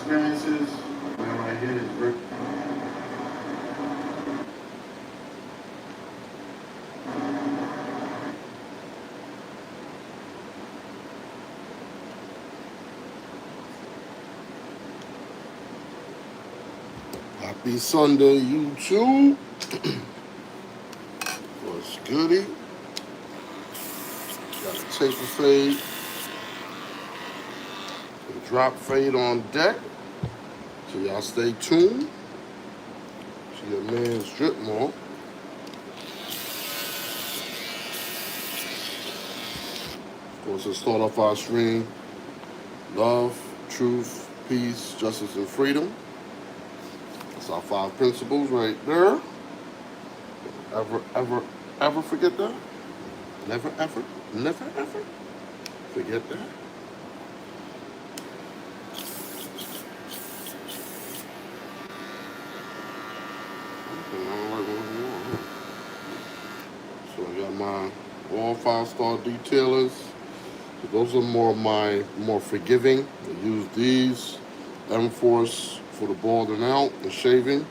experiences. Man right here is Drip. Happy Sunday, YouTube. What's goody? Got a taper fade, a drop fade on deck. So y'all stay tuned to your man's DripMoor. Of course, to start off our stream, love, truth, peace, justice, and freedom. That's our 5 principles right there. Ever forget that? Never, ever forget that. So I got my all 5-star detailers. So those are more forgiving. I use these M-Force for the balding out and shaving.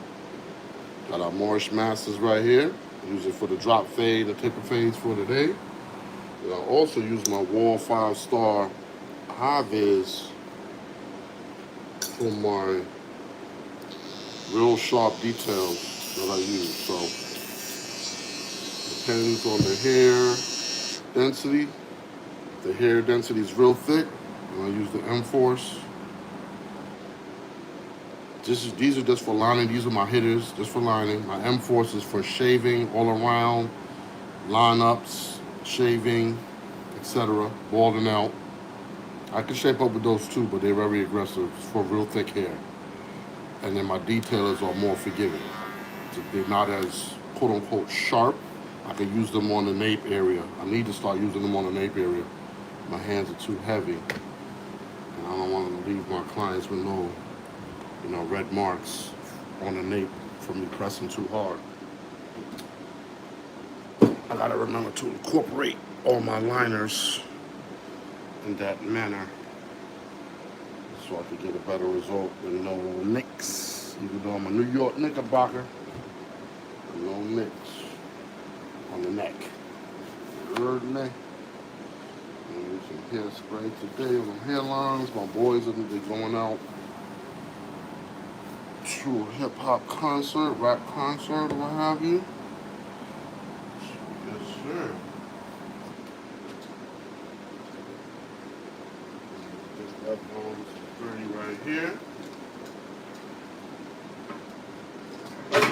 Got our Morris Masters right here. Use it for the drop fade, the taper fades for today. And I also use my Wall 5-star high-vis for my real sharp details that I use. So depends on the hair density. If the hair density is real thick, and I use the M-Force. These are just for lining. These are my hitters, just for lining. My M-Force is for shaving all around, lineups, shaving, etc., balding out. I can shape up with those too, but they're very aggressive. It's for real thick hair. And then my detailers are more forgiving. So they're not as quote-unquote sharp. I can use them on the nape area. I need to start using them on the nape area. My hands are too heavy. And I don't want to leave my clients with no red marks on the nape from me pressing too hard. I gotta remember to incorporate all my liners in that manner so I could get a better result with no nicks. Even though I'm a New York Knickerbocker, no nicks on the neck. You heard me? And some hairspray today on the hairlines. My boys are going out to a hip-hop concert, rap concert, or what have you. Yes, sir. Get that bone 30 right here. Yes,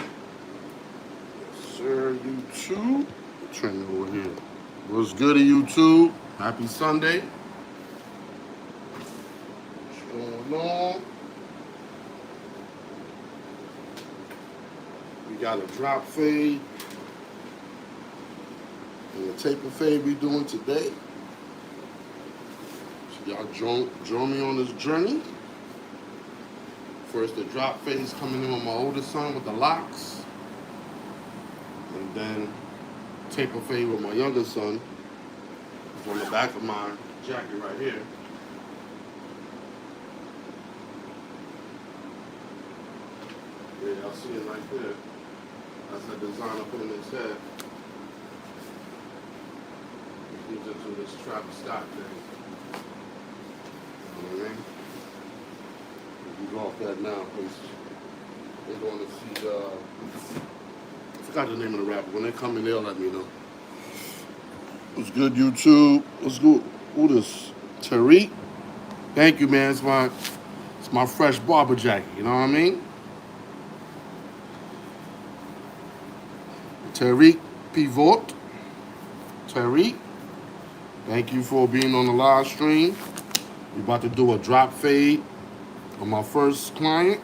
sir, YouTube. Turn it over here. What's good, YouTube? Happy Sunday. What's going on? We got a drop fade and a taper fade we doing today. So y'all join me on this journey. First, the drop fade is coming in with my oldest son with the locs. And then taper fade with my youngest son. It's on the back of my jacket right here. Yeah, y'all see it right there. That's the design I put in his head. He gives it to this Travis Scott thing. You know what I mean? We can go off that now, please. They're going to see, I forgot the name of the rapper. When they come in, they'll let me know. What's good, YouTube? What's good? Who this? Tariq? Thank you, man. It's my fresh barber jacket. You know what I mean? Tariq Pivot. Tariq, thank you for being on the live stream. We're about to do a drop fade on my first client.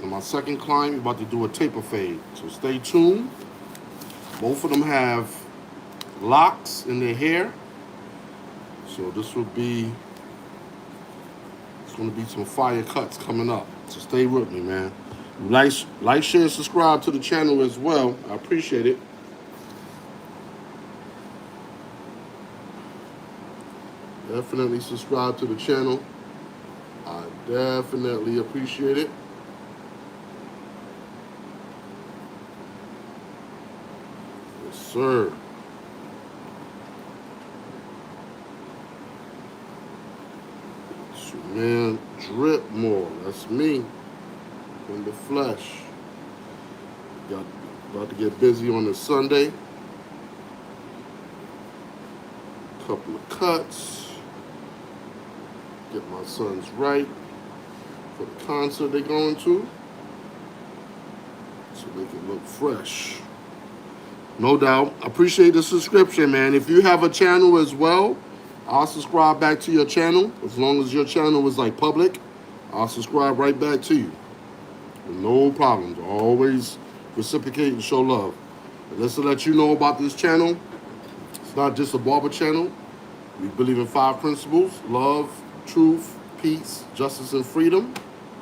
And my second client, we're about to do a taper fade. So stay tuned. Both of them have locks in their hair. So it's going to be some fire cuts coming up. So stay with me, man. Like, share, subscribe to the channel as well. I appreciate it. Definitely subscribe to the channel. I Definitely appreciate it. Yes, sir. So, man, DripMoor. That's me in the flesh. Got about to get busy on this Sunday. Couple of cuts. Get my sons right for the concert they're going to, so they can look fresh. No doubt. Appreciate the subscription, man. If you have a channel as well, I'll subscribe back to your channel. As long as your channel is like public, I'll subscribe right back to you. No problems. Always reciprocate and show love. And just to let you know about this channel, it's not just a barber channel. We believe in 5 principles: love, truth, peace, justice, and freedom.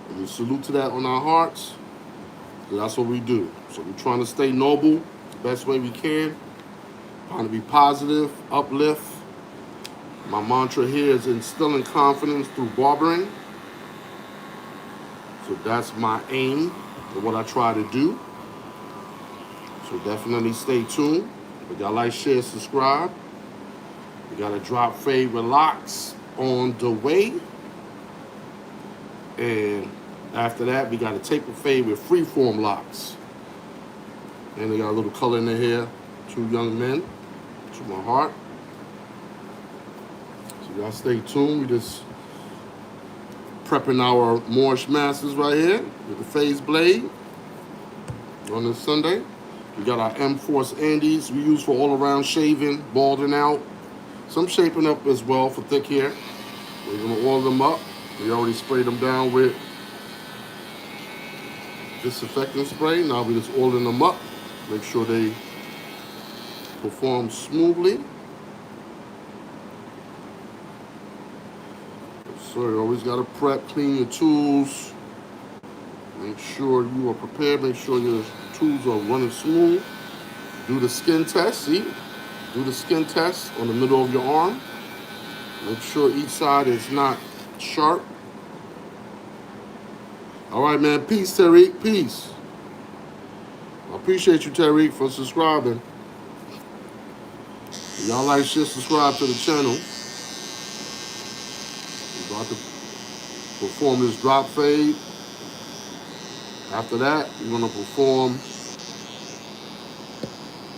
And we salute to that on our hearts. So that's what we do. So we're trying to stay noble the best way we can. Trying to be positive, uplift. My mantra here is instilling confidence through barbering. So that's my aim and what I try to do. So definitely stay tuned. If y'all like, share, subscribe. We got a drop fade with locs on the way. And after that, we got a taper fade with freeform locs. And they got a little color in their hair. 2 young men to my heart. So y'all stay tuned. We just prepping our Moorish masters right here with the phase blade on this Sunday. We got our M-Force Andes we use for all around shaving, balding out. Some shaping up as well for thick hair. We're gonna oil them up. We already sprayed them down with disinfectant spray. Now we just oiling them up. Make sure they perform smoothly. So you always gotta prep, clean your tools. Make sure you are prepared. Make sure your tools are running smooth. Do the skin test, see? Do the skin test on the middle of your arm. Make sure each side is not sharp. All right, man. Peace, Tariq. Peace. I appreciate you, Tariq, for subscribing. If y'all like shit, subscribe to the channel. We're about to perform this drop fade. After that, we're gonna perform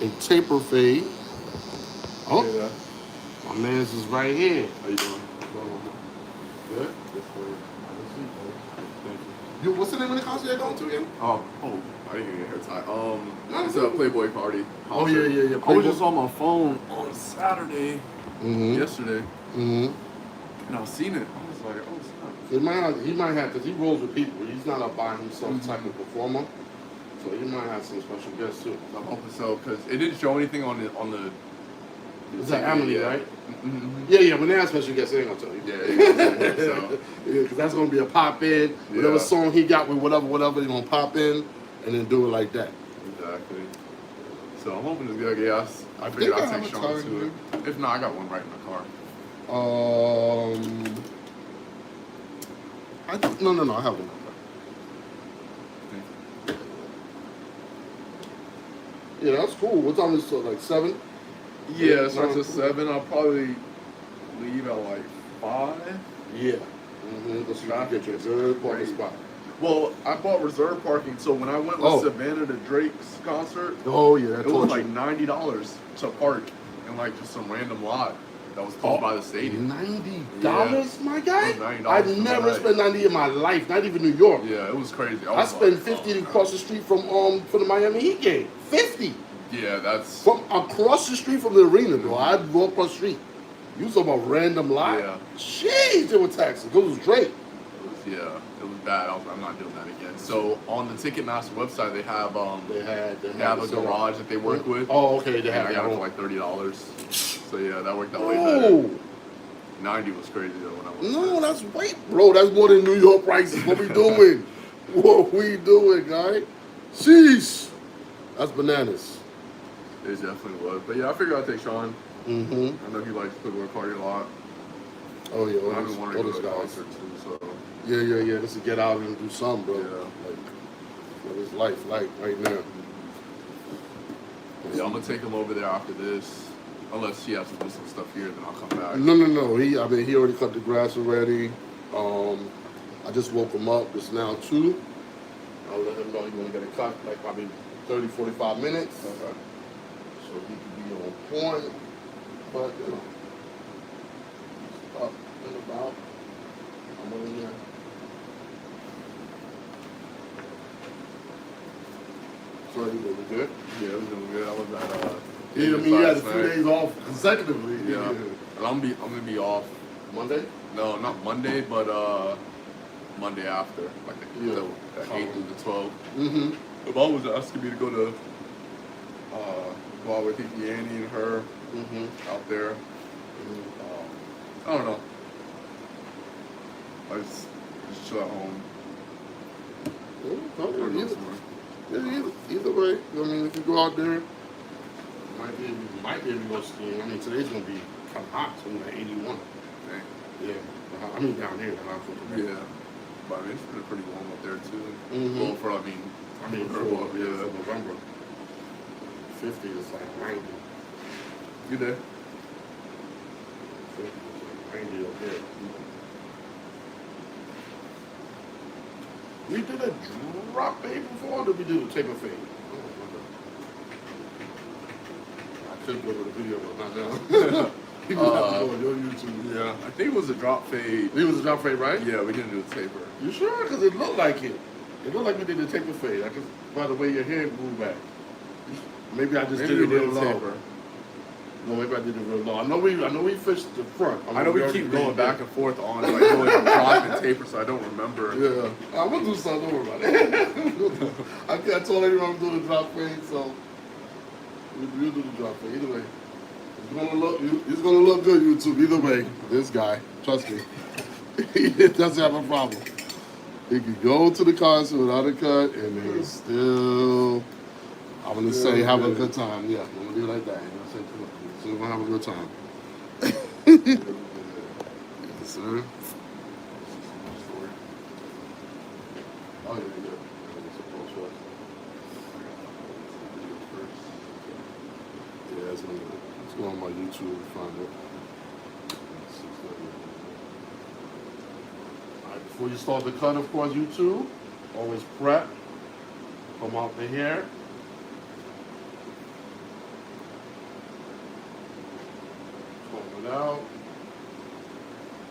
a taper fade. Oh, Yeah. my man's is right here. How you doing? Good. Good for you. Thank You, you. what's the name of the concert you're going to again? Oh, I didn't get your hair tie. No, It's a Playboy party. Oh, yeah. I Playboy. was just on my phone on Saturday, Mm-hmm. yesterday, Mm-hmm. and I seen it. I was like, oh, snap. He might have, because he rolls with people. He's not a by himself type of performer. So he might have some special guests too. I'm hoping so, because it didn't show anything on the Is that Emily, yeah. right? Mm-hmm. Yeah. When they have special guests, they ain't gonna tell you. Yeah, so, Because that's gonna be a pop in. Whatever Yeah. song he got with whatever, they're gonna pop in and then do it like that. exactly. So I'm hoping it's good. Yeah, I I figured think I I'd have take a Sean tire to it. If not, I got one right in my car. I think, no, I have one. Yeah, that's cool. What time is it? Like 7? Yeah, it starts at 7. I'll probably leave at like 5. Yeah. Mm-hmm. So you can get your good parking spot. Well, I bought reserve parking, so when I went with Savannah to Drake's concert, Oh yeah, that it was taught like you. $90 to park in like just some random lot that was close by the stadium. $90, my guy? It was $90 I've for never the spent 90 in my life, not even New York. Yeah, it was crazy. I was spent like, 50 oh, to cross the street from for the Miami Heat game. 50 yeah, that's from across the street from the arena, bro. I'd go across the street. You talking about random lot? Yeah. Jeez, they were taxing. It was Drake. it was bad. I'm not doing that again. So on the Ticketmaster website, they have They they have a garage that they work with. Oh, okay. They They have have it for like $30. So yeah, that worked out way better. Oh, 90 was crazy though when I was no, that's wait, bro. That's more than New York prices. What we doing? What we doing, guy? Sheesh. That's bananas. It definitely was. But yeah, I figured I'd take Sean. Mm-hmm. I know he likes Playboy Party a lot. Oh yeah, I've been wanting all to those go to a guys. concert too, so Yeah. Just to get out and do something, bro. Yeah. Like, what is life like right now? Yeah, I'm gonna take him over there after this. Unless he has to do some stuff here, then I'll come back. No. He already cut the grass already. I just woke him up just now too. I'll let him know he's gonna get a cut like probably 30, 45 minutes. Okay. So he can be on point. But you know, up and about. I'm in there. So you doing good? Yeah, it was doing good. I was at Yeah, I mean, you had a few days off consecutively. Yeah. And I'm gonna be off Monday? no, not Monday, but Monday after. Like Yeah. the 8th through the 12th. Mm-hmm. The mom was asking me to go out with Annie and her Mm-hmm. out there. I don't know. I just chill at home. Either way, I mean, if you go out there, you might be able to go skiing. I mean, today's gonna be kind of hot, so it's like 81. Dang. Yeah, I mean down here, the hot for today. Yeah. But I mean, it's been pretty warm up there too. Mhm. Well, for for November, 50 is like 90. You there? 50 is like 90 up there. We did a drop fade before, or did we do a taper fade? I don't remember. I could go to the video, but not now. You have to go on your YouTube. Yeah. I think it was a drop fade. It was a drop fade, right? Yeah, we didn't do the taper. You sure? Because it looked like it. It looked like we did the taper fade. I just, by the way your hair moved back. Maybe I just Maybe did we it real did low. taper. No, maybe I did it real low. I know we fished the front. I know we already keep did going it. back and forth on like doing a drop and taper, so I don't remember. Yeah, I'm gonna do something. Don't worry about it. I told everyone I'm doing the drop fade, so we'll do the drop fade. Either way, it's gonna look good, YouTube. Either way, this guy, trust me, he doesn't have a problem. He could go to the concert without a cut, and then still, I'm gonna say have a good time. Yeah, I'm gonna do it like that. I'm gonna say too much. Still gonna have a good time. Yes, sir. Oh, yeah. Yeah, it's go on my YouTube and find it. Alright, before you start the cut, of course, YouTube, always prep. Come out the hair. Comb it out.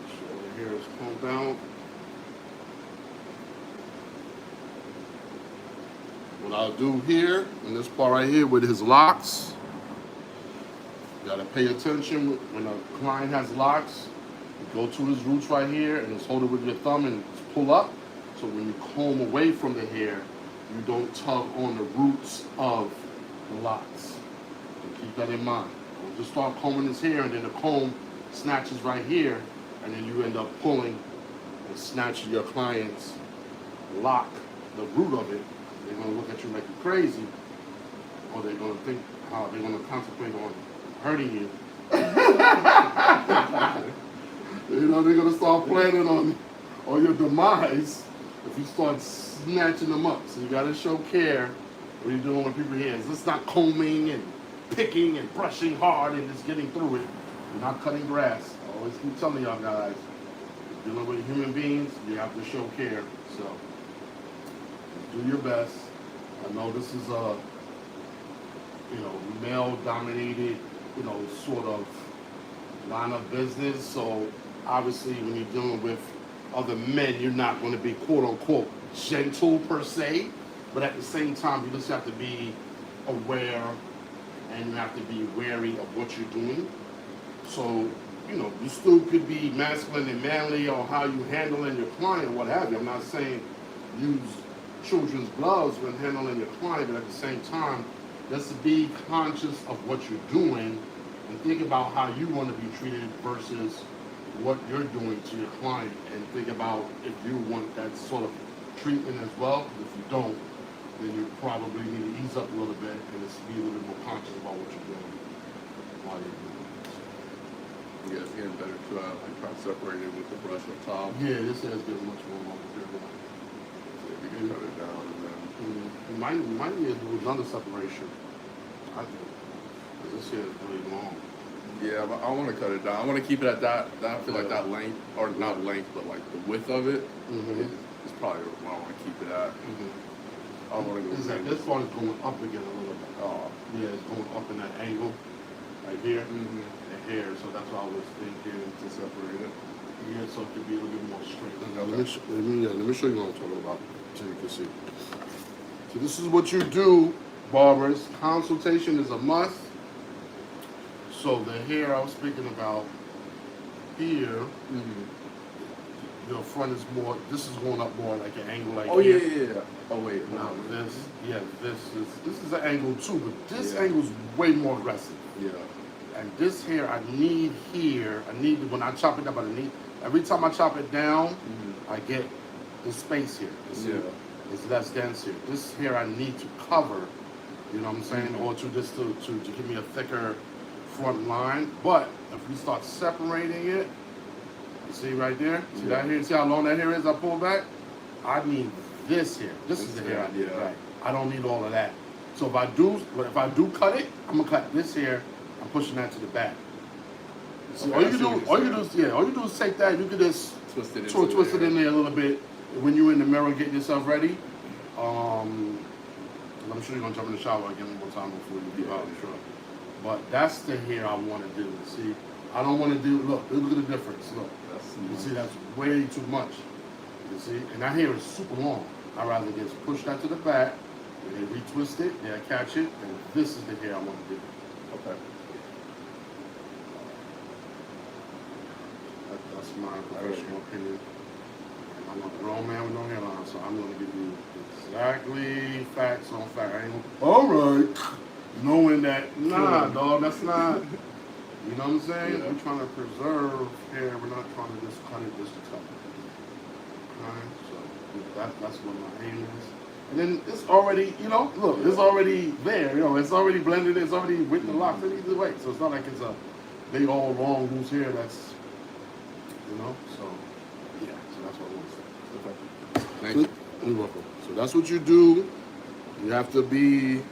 Sure the hair is combed out. What I'll do here, in this part right here with his locks, you gotta pay attention when a client has locks. You go to his roots right here and just hold it with your thumb and pull up. So when you comb away from the hair, you don't tug on the roots of the locks. So keep that in mind. Don't just start combing his hair and then the comb snatches right here, and then you end up pulling and snatching your client's lock, the root of it. They're gonna look at you like you're crazy, or they're gonna think how they're gonna concentrate on hurting you. You know, they're gonna start planning on your demise if you start snatching them up. So you gotta show care when you're doing with people's hands. It's not combing and picking and brushing hard and just getting through it. You're not cutting grass. I always keep telling y'all guys, dealing with human beings, you have to show care. So do your best. I know this is a, male-dominated, sort of line of business. So obviously, when you're dealing with other men, you're not going to be quote-unquote gentle per se. But at the same time, you just have to be aware and you have to be wary of what you're doing. So, you still could be masculine and manly or how you handling your client or what have you. I'm not saying use children's gloves when handling your client, but at the same time, just be conscious of what you're doing and think about how you want to be treated versus what you're doing to your client, and think about if you want that sort of treatment as well. If you don't, then you probably need to ease up a little bit and just be a little bit more conscious about what you're doing while you're doing it. Yeah, it's getting better too. I try to separate it with the brush on top. Yeah, this hair's getting much more longer here. So we can cut it down and then. Might need to do another separation. I think. 'Cause this hair is really long. Yeah, but I want to cut it down. I want to keep it at that. I feel like that length, or not length, but like the width of it is probably where I want to keep it at. I don't want to go. This one is going up again a little bit. Oh, Yeah, it's going up in that angle right here. The hair, so that's what I was thinking. to separate it. Yeah, so it could be a little bit more straight. Okay. Let me show you what I'm talking about so you can see. So this is what you do, barbers. Consultation is a must. So the hair I was speaking about here, your front is more, this is going up more like an angle like Oh here. yeah. Oh wait. Now this is an angle too, but this Yeah. angle is way more aggressive. Yeah. And this hair, I need when I chop it up, every time I chop it down, I get the space here. Yeah. It's less dense here. This hair I need to cover, you know what I'm saying, or to give me a thicker front line. But if we start separating it, you see right there? See that hair? See how long that hair is I pull back? I need this hair. This is the hair I need. Yeah. Right. I don't need all of that. So if I do cut it, I'm gonna cut this hair. I'm pushing that to the back. See, all you do is take that. You can just Twist it. twist it in there a little bit. When you're in the mirror getting yourself ready, I'm sure you're gonna jump in the shower again one more time before you leave out. I'm sure. But that's the hair I want to do. See, I don't want to do. Look at the difference. Look, you see, that's way too much. You see, and that hair is super long. I rather just push that to the back, and then retwist it, then I catch it, and this is the hair I want to do. Okay. That's my professional opinion. I'm a grown man with no hairline, so I'm going to give you exactly facts on fact. I ain't gonna, all right, knowing that, nah, dog, that's not, you know what I'm saying? Yeah. We're trying to preserve hair. We're not trying to just cut it just to cut it. Okay? So that's what my aim is. And then it's already, look, it's already there. It's already blended. It's already with the locks. Either way, so it's not like it's a big all long loose hair. That's, so yeah. So that's what I want to say. Okay. Thank you. You're welcome. So that's what you do. You have to be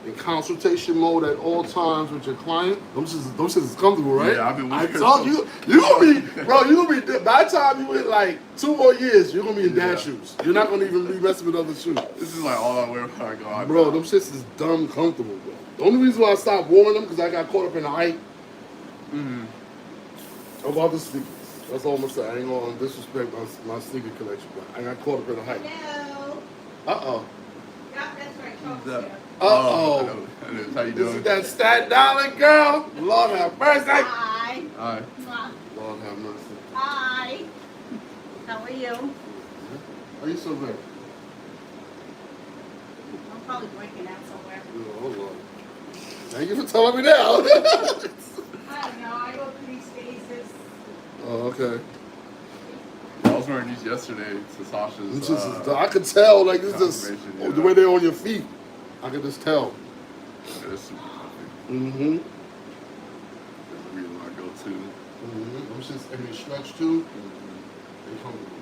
in consultation mode at all times with your client. Those shits is comfortable, right? Yeah, I've been with I her, told so- you, you're gonna be, by the time you in like 2 more years, you're gonna be in dad shoes. You're not gonna even be messing with other shoes. This is like all I wear when I go out. Bro, them shits is dumb comfortable, bro. The only reason why I stopped wearing them because I got caught up in the hype about the sneakers. That's all I'm gonna say. I ain't gonna disrespect my sneaker collection, but I got caught up in the hype. Hello. Uh-oh. Yeah, that's right. Charles Who's that? here. Uh-oh. I know. How you This doing? is that Staten Island girl. Lord have mercy. Hi. Hi. Mwah. Lord have mercy. Hi. How are you? Why are you so good? I'm probably breaking out somewhere. Oh, Lord. Thank you for telling me now. I don't know. I go through these phases. Oh, okay. I was wearing these yesterday to Sasha's. It's just, I could tell, like, it's just confirmation, the way they're on your feet. I could just tell. Yeah, it's super comfy. Mm-hmm. That's the reason I go to. Mm-hmm. Them shits, and they stretch too. They comfortable.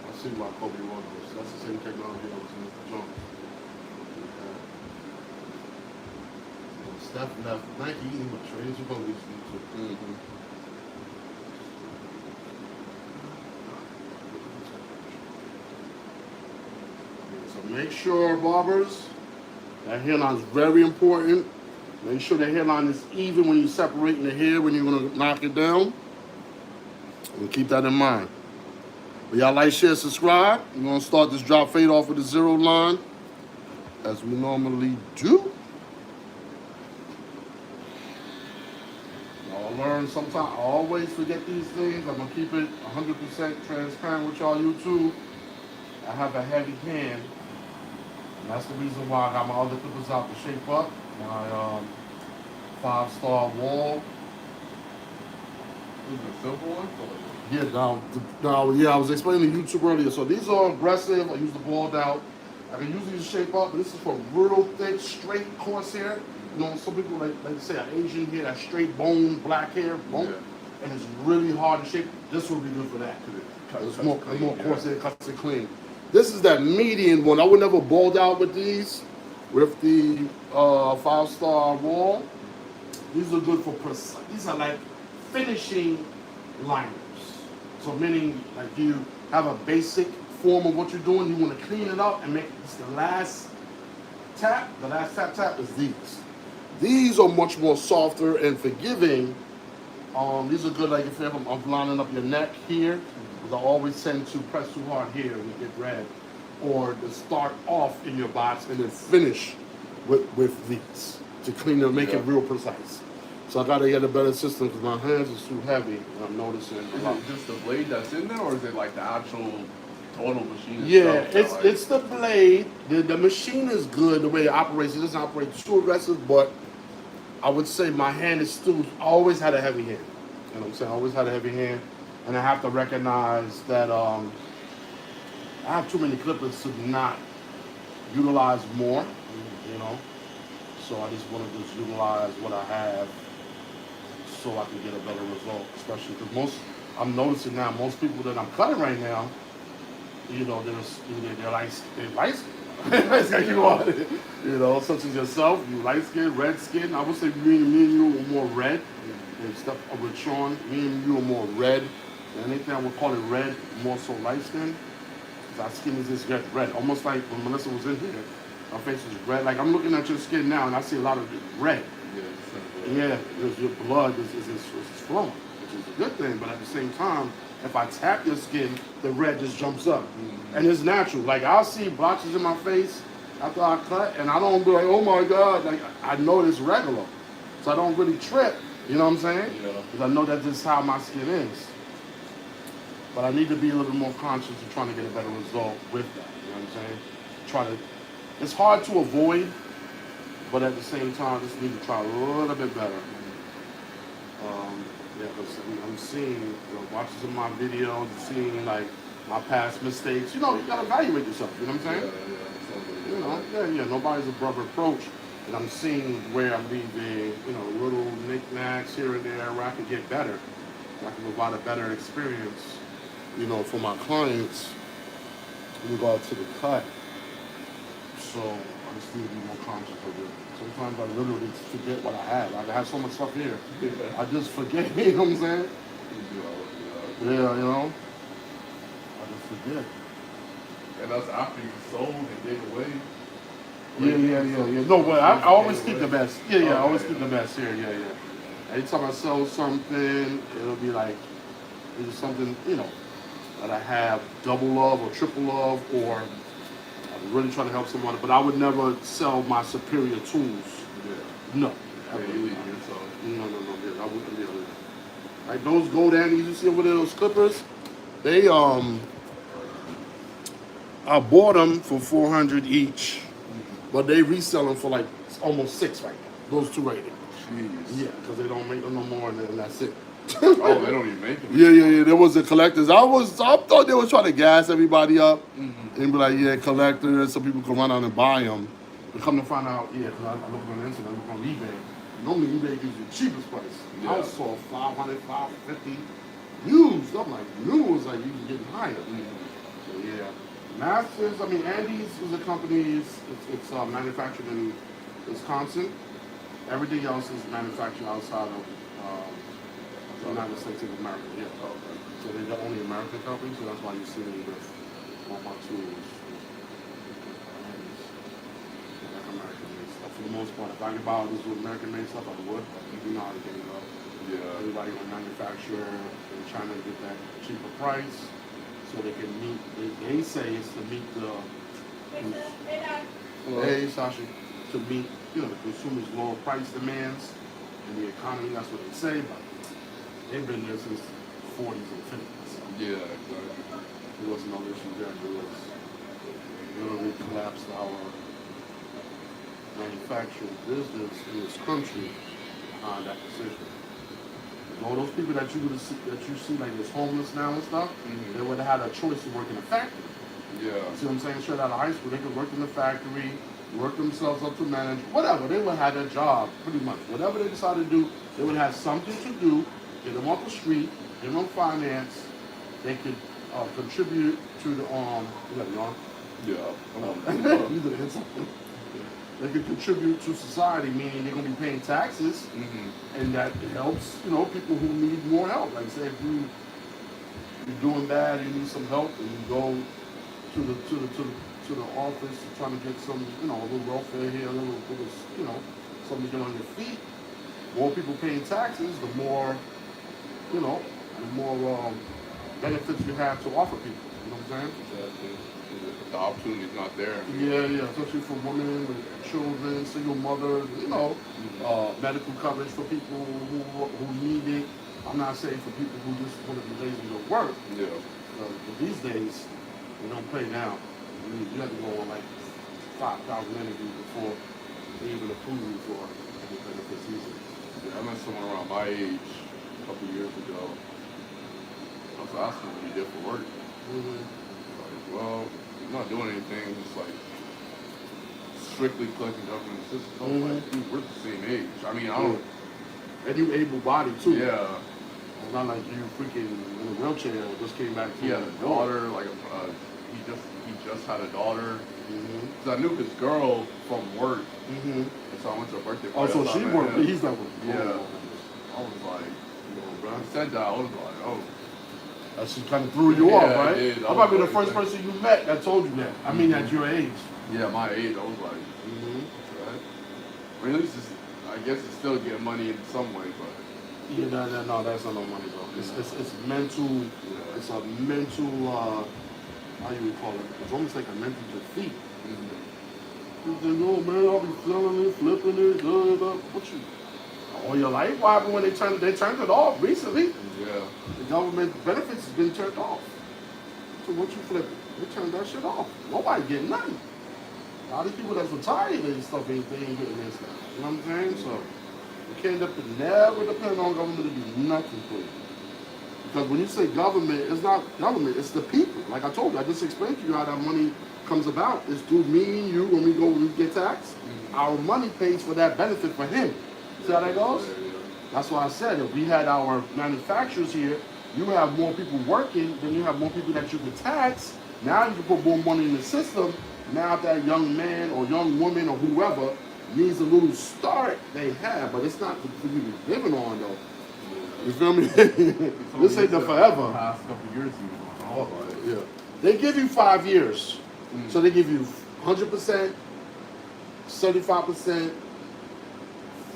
I see why Kobe won those. That's the same technology I was using for Jones. Steph left Nike, he was trading to Kobe too. So make sure, barbers, that hairline is very important. Make sure the hairline is even when you're separating the hair, when you're going to knock it down. And keep that in mind. But y'all like, share, subscribe. We're going to start this drop fade off with the 0 line, as we normally do. Y'all learn sometimes. I always forget these things. I'm going to keep it 100% transparent with y'all, YouTube. I have a heavy hand. And that's the reason why I got my other clippers out to shape up. My 5-star wall. This is a silver one? Yeah, I was explaining to YouTube earlier. So these are aggressive. I use the balled out. I can use these to shape up, but this is for real thick, straight coarse hair. Some people like to say an Asian hair, that straight bone, black hair, bone. and it's really hard to shape, this will be good for that. It's more coarse and cuts it clean. This is that median one. I would never bold out with these, with the 5-star wall. These are good for these are like finishing liners. So meaning like you have a basic form of what you're doing, you want to clean it up and make this the last tap. The last tap is these. These are much more softer and forgiving. These are good like if you're lining up your neck here, because I always tend to press too hard here and you get red. Or to start off in your box and then finish with these to clean it, make it real precise. So I gotta get a better system because my hands are too heavy. And I'm noticing. Is it just the blade that's in there, or is it like the actual total machine? Yeah, itself it's the blade. The machine is good the way it operates. It doesn't operate too aggressive, but I would say my hand is still. I always had a heavy hand. You know what I'm saying? I always had a heavy hand, and I have to recognize that I have too many clippers to not utilize more. You know, so I just want to just utilize what I have, so I can get a better result. Especially because I'm noticing now most people that I'm cutting right now, you know, they're light skin. You know, such as yourself, you light skin, red skin. I would say me and you are more red. And stuff with Sean, me and you are more red. And anything I would call it red, more so light skin. Because our skin is just red. Almost like when Melissa was in here, our face is red. Like I'm looking at your skin now and I see a lot of red. Yeah, because your blood is flowing, which is a good thing. But at the same time, if I tap your skin, the red just jumps up. And it's natural. Like I'll see blotches in my face after I cut, and I don't be like, oh my God. Like I know it's regular. So I don't really trip. You know what I'm saying? Yeah. Because I know that's just how my skin is. But I need to be a little bit more conscious of trying to get a better result with that. You know what I'm saying? It's hard to avoid, but at the same time, just need to try a little bit better. Yeah, because I'm seeing watching some of my videos, seeing like my past mistakes. You know, you gotta evaluate yourself. You know what I'm saying? You know, nobody's above reproach. And I'm seeing where I'm leaving, you know, little knickknacks here and there where I can get better. I can provide a better experience, you know, for my clients in regard to the cut. So I just need to be more conscious of it. Sometimes I literally forget what I have. I have so much stuff here. I just forget, you know what I'm saying? Yeah, you know? I just forget. And that's after you sold and gave away. Yeah. No, but I always keep the best. I always keep the best here. Yeah. Anytime I sell something, it'll be like, it's something, you know, that I have double of or triple of, or I'm really trying to help someone. But I would never sell my superior tools. No. You leave yourself. No. I wouldn't be able to. Like those gold annies you see over there, those clippers, they I bought them for $400 each. But they resell them for like almost $6 right now. Those two right there. Jeez. Yeah, because they don't make them no more, and that's it. Oh, they don't even make them. Yeah. There was the collectors. I thought they were trying to gas everybody up and be like, yeah, collectors, so people can run out and buy them. But come to find out, because I looked on the internet, I looked on eBay. Normally eBay gives you the cheapest price. Yeah. I saw $500, $550 used. I'm like, new was like you getting higher. So yeah. Masters, Andy's is a company, it's manufactured in Wisconsin. Everything else is manufactured outside of the United States of America, yeah. So they're the only American company, so that's why you see them with all my tools. Like American-made stuff. For the most part, if I could buy this with American-made stuff, I would, but you do know how to get it up. Yeah. Everybody will manufacture in China to get that cheaper price. So they can meet, they say it's to meet the, hey Sasha, to meet, you know, the consumers' lower price demands in the economy, that's what they say, but they've been there since the 40s and 50s. So Yeah, exactly. there was no issue there. It was literally collapsed our manufacturing business in this country behind that decision. All those people that you see like this homeless now and stuff, they would have had a choice to work in a factory. Yeah. See what I'm saying? Straight out of high school, they could work in the factory, work themselves up to manage, whatever. They would have their job, pretty much. Whatever they decided to do, they would have something to do get them off the street, give them finance. They could contribute to the you got it on? Yeah. Come on. You did it. They could contribute to society, meaning they're gonna be paying taxes, and that helps, people who need more help. Like say if you're doing bad, you need some help, and you go to the office trying to get some, a little welfare here, a little, something to get on your feet. More people paying taxes, the more, the more benefits you have to offer people. You know what I'm saying? Exactly. The opportunity's not there. Yeah, especially for women with children, single mothers, medical coverage for people who need it. I'm not saying for people who just want to be lazy to work. Yeah. But these days, they don't pay now. You have to go on like 5,000 interviews before they even approve you for any benefits easily. Yeah, I met someone around my age a couple years ago. I was asking what he did for work. Like, well, I'm not doing anything, just like strictly collecting government assistance. I was like, dude, we're the same age. I mean, I don't. And you able-bodied too. Yeah. It's not like you freaking in a wheelchair or just came back. He had a daughter, like he just had a daughter. Cause I knew his girl from work, and so I went to a birthday Oh, party. so I she met worked. him. He's not working. Yeah. I was like, when he said that, I was like, oh. That she kind of threw you off, Yeah, right? it did. I might be the first person you met that told you that. I mean, at your age. Yeah, my age, I was like, right. I mean, at least I guess it's still getting money in some way, but. Yeah, no, that's not no money, bro. It's mental. Yeah. It's a mental. How you would call it? It's almost like a mental defeat. You think, oh man, I'll be selling it, flipping it, what you? All your life? What happened when they turned it off recently? Yeah. The government benefits has been turned off. So what you flipping? They turned that shit off. Nobody getting nothing. All these people that's retired and stuff, they ain't getting this stuff. You know what I'm saying? So you can't never depend on government to do nothing for you. Because when you say government, it's not government, it's the people. Like I told you, I just explained to you how that money comes about. It's through me and you when we get taxed. Our money pays for that benefit for him. See how that goes? That's why I said if we had our manufacturers here, you have more people working, then you have more people that you can tax. Now you can put more money in the system. Now if that young man or young woman or whoever needs a little start, they have. But it's not for you to be living on though. You feel me? This ain't the forever. Past couple years, Yeah. They give you 5 years. So they give you 100%, 75%,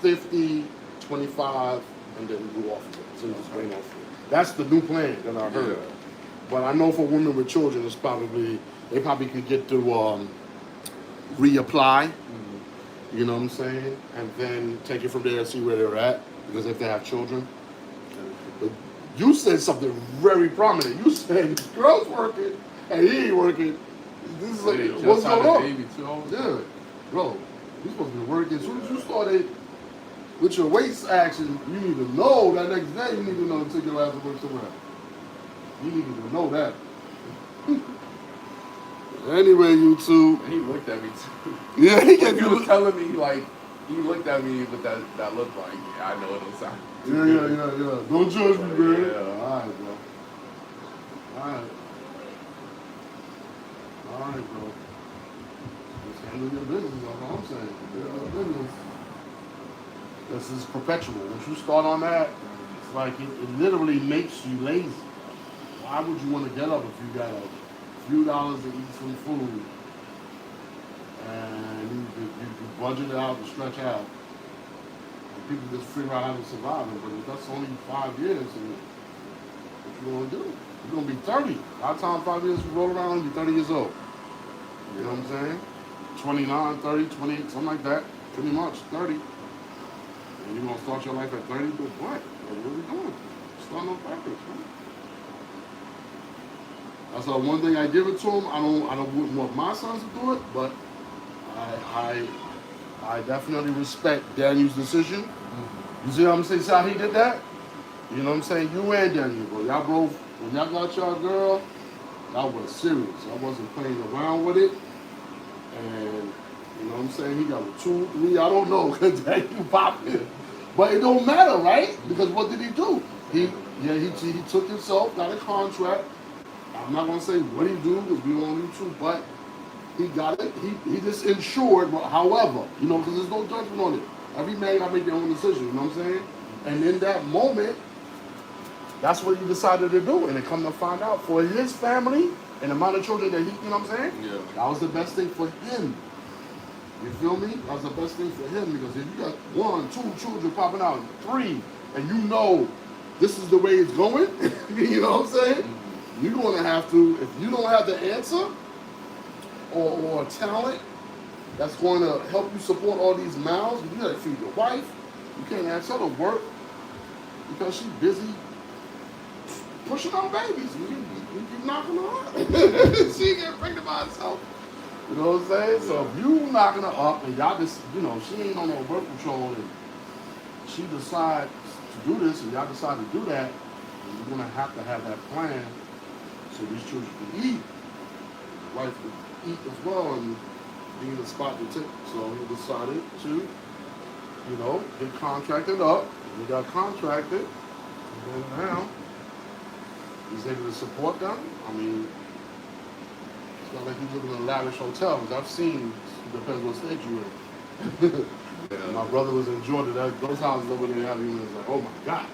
50, 25, and then you go off of it. So you just wait off of it. That's the new plan that I heard. Yeah. But I know for women with children, it's they probably could get to reapply. You know what I'm saying? And then take it from there and see where they're at. Because if they have children. But you said something very prominent. You said this girl's working and he ain't working. This is like, what's going on? Baby too. Yeah, bro, you're supposed to be working. As soon as you started with your waist action, you need to know that next day you need to know to take your ass to work somewhere. You need to know that. Anyway, YouTube. And he looked at me too. Yeah, He was telling me like he looked at me with that look like, yeah, I know what it sounds. Yeah. Don't judge me, man. Yeah. All right, bro. All right, bro. Just handle your business, that's all I'm saying. Handle your business. This is perpetual. Once you start on that, it's like it literally makes you lazy. Why would you want to get up if you got a few dollars to eat some food and you budget it out and stretch out? And people just figure out how to survive it. But if that's only 5 years, and what you gonna do? You're gonna be 30. By the time 5 years you roll around, you'll be 30 years old. You know what I'm saying? 29, 30, 28, something like that. Pretty much 30. And you're gonna start your life at 30, but what? What are we doing? Starting on purpose, man. That's the one thing I give it to him. I wouldn't want my sons to do it, but I definitely respect Daniel's decision. You see what I'm saying? See how he did that? You know what I'm saying? You and Daniel, bro. Y'all both, when y'all got your girl, y'all was serious. I wasn't playing around with it. And you know what I'm saying? He got a 2, 3, I don't know, because Daniel popped it. But it don't matter, right? Because what did he do? He took himself, got a contract. I'm not gonna say what he do because we on YouTube, but he got it. He just insured, but however, you know, because there's no judgment on it. Every man got to make their own decision. You know what I'm saying? And in that moment, that's what he decided to do. And it come to find out for his family and the amount of children that he, you know what I'm saying? Yeah. That was the best thing for him. You feel me? That was the best thing for him because if you got 1, 2 children popping out, 3, and you know this is the way it's going, you know what I'm saying? Mm-hmm. You're going to have to, if you don't have the answer or talent that's going to help you support all these mouths, you got to feed your wife. You can't ask her to work because she's busy pushing out babies. You keep knocking her up. She get pregnant by herself. You know what I'm saying? So if you knocking her up and y'all just, you know, she ain't on no birth control and she decides to do this and y'all decide to do that, you're going to have that plan so these children can eat. The wife can eat as well and be in the spot to take. So he decided to, you know, get contracted up. And he got contracted. And then now he's able to support them. I mean, it's not like he's living in a lavish hotel, because I've seen, it depends what state you're in. Yeah. My brother was in Georgia, those houses over there, he was like, oh my God.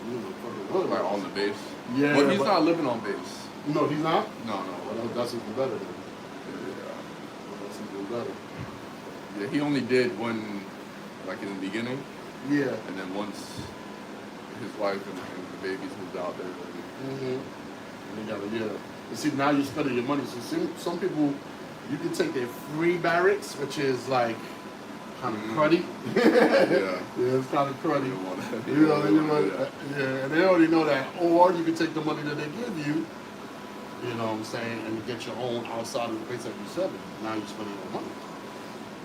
You know, fucking hood. Like on the base. Yeah. But he's not living on base. No, he's not? No. Well, that's even better then. Yeah. That's even better. Yeah, he only did one, like in the beginning, Yeah. and then once his wife and the babies moved out there. Mm-hmm. And you gotta, yeah. And see, now you're spending your money. So some people, you can take their free barracks, which is like kind of cruddy. Yeah. Yeah, it's kind of cruddy. You don't want that. You know, yeah, and they already know that. Or you can take the money that they give you, you know what I'm saying, and get your own outside of the place that you said. Now you're spending your money.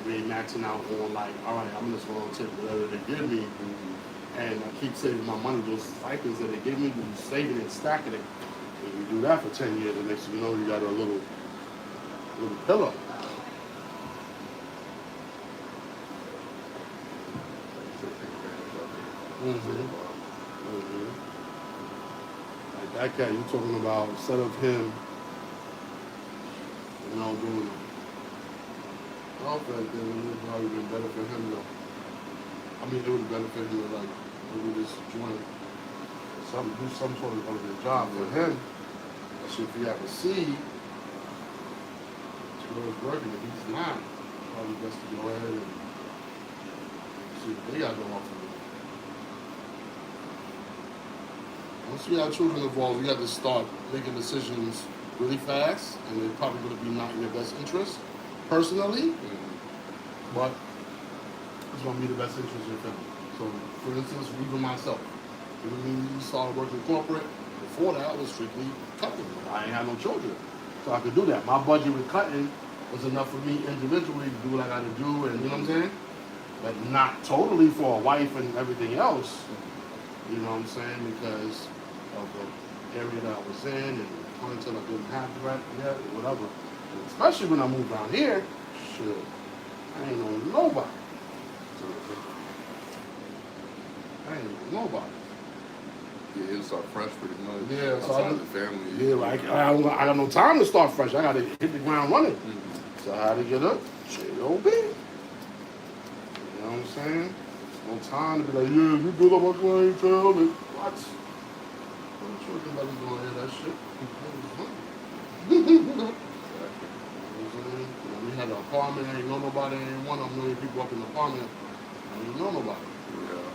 You ain't maxing out on like, all right, I'm just going to take whatever they give me, and I keep saving my money. Those stipends that they give me, you saving it and stacking it. And you do that for 10 years, the next thing you know, you got a little pillow. Like that cat you talking about, instead of him, you know, doing offense, then it would probably been better for him to, I mean, it would benefit him to like, maybe just join, do some sort of other job for him. So if he have a seed, it's really working. If he's not, probably best to go ahead and see what they got to offer. Once we have children involved, we have to start making decisions really fast, and they're probably going to be not in their best interest, personally, but it's going to be the best interest of your family. So, for instance, even myself, when we started working corporate, before that, I was strictly cutting. I ain't had no children, so I could do that. My budget with cutting was enough for me individually to do what I got to do, and you know what I'm saying? But not totally for a wife and everything else. You know what I'm saying? Because of the area that I was in and the clientele I didn't have right yet, or whatever. And especially when I moved down here, shit, I ain't know nobody. I ain't know nobody. Yeah, he'll start fresh pretty much. Yeah, so outside of the family. Yeah, like I got no time to start fresh. I got to hit the ground running. So I had to get up, J.O.B. You know what I'm saying? No time to be like, yeah, you build up my clientele and what? I'm sure nobody's gonna hear that shit. We had an apartment, ain't know nobody, ain't 1 million people up in the apartment. I ain't know nobody. Yeah.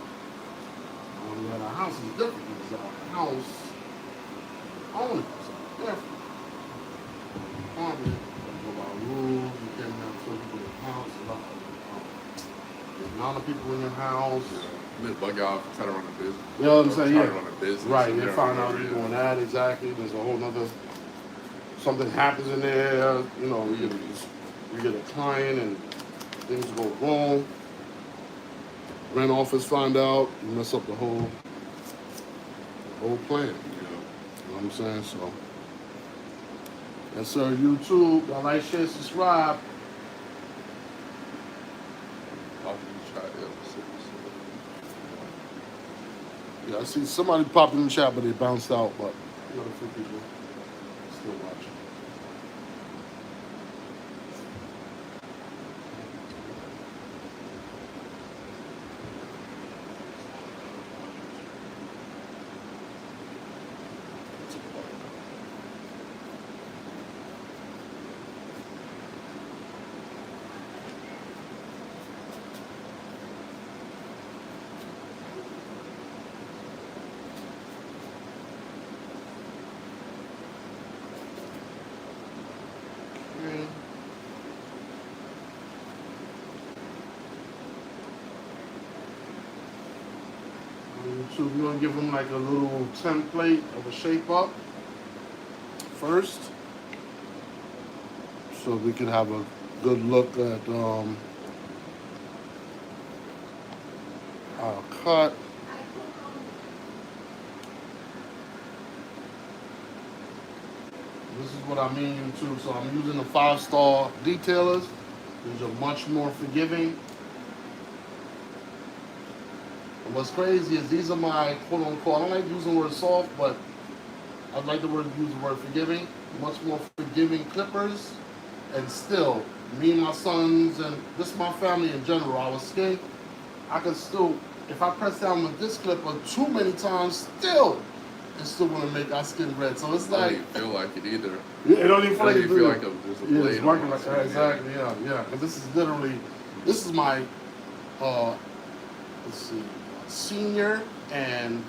When we had our house, it's different because our house owned it. So different. Apartment, you go by rules, you can't have 2 people in the house, there's a lot of people in your house. Yeah. Bug out, try to run a business. You know what I'm saying? Try Yeah. to run a business. Right, and they find out you're doing that, exactly. There's a whole nother, something happens in there, you know, you get a client and things go wrong. Rent office find out, you mess up the whole plan. Yeah. You know what I'm saying? So, yes sir, YouTube, y'all like, share, subscribe. I'll try it. Yeah, I see somebody popped in the chat, but they bounced out. But we got a few people still watching. So we're gonna give them like a little template of a shape up first, so we can have a good look at our cut. This is what I mean, YouTube. So I'm using the 5-star detailers. These are much more forgiving. And what's crazy is these are my quote unquote, I don't like using the word soft, but I'd like to use the word forgiving. Much more forgiving clippers. And still, me and my sons and just my family in general, our skin, I can still, if I press down with this clipper too many times, it's still gonna make our skin red. So it's like, I don't feel like it either. Yeah, it don't even feel like it. Feel like there's a blade. It's working like that. Exactly. Yeah. Because this is literally, this is my, let's see, senior and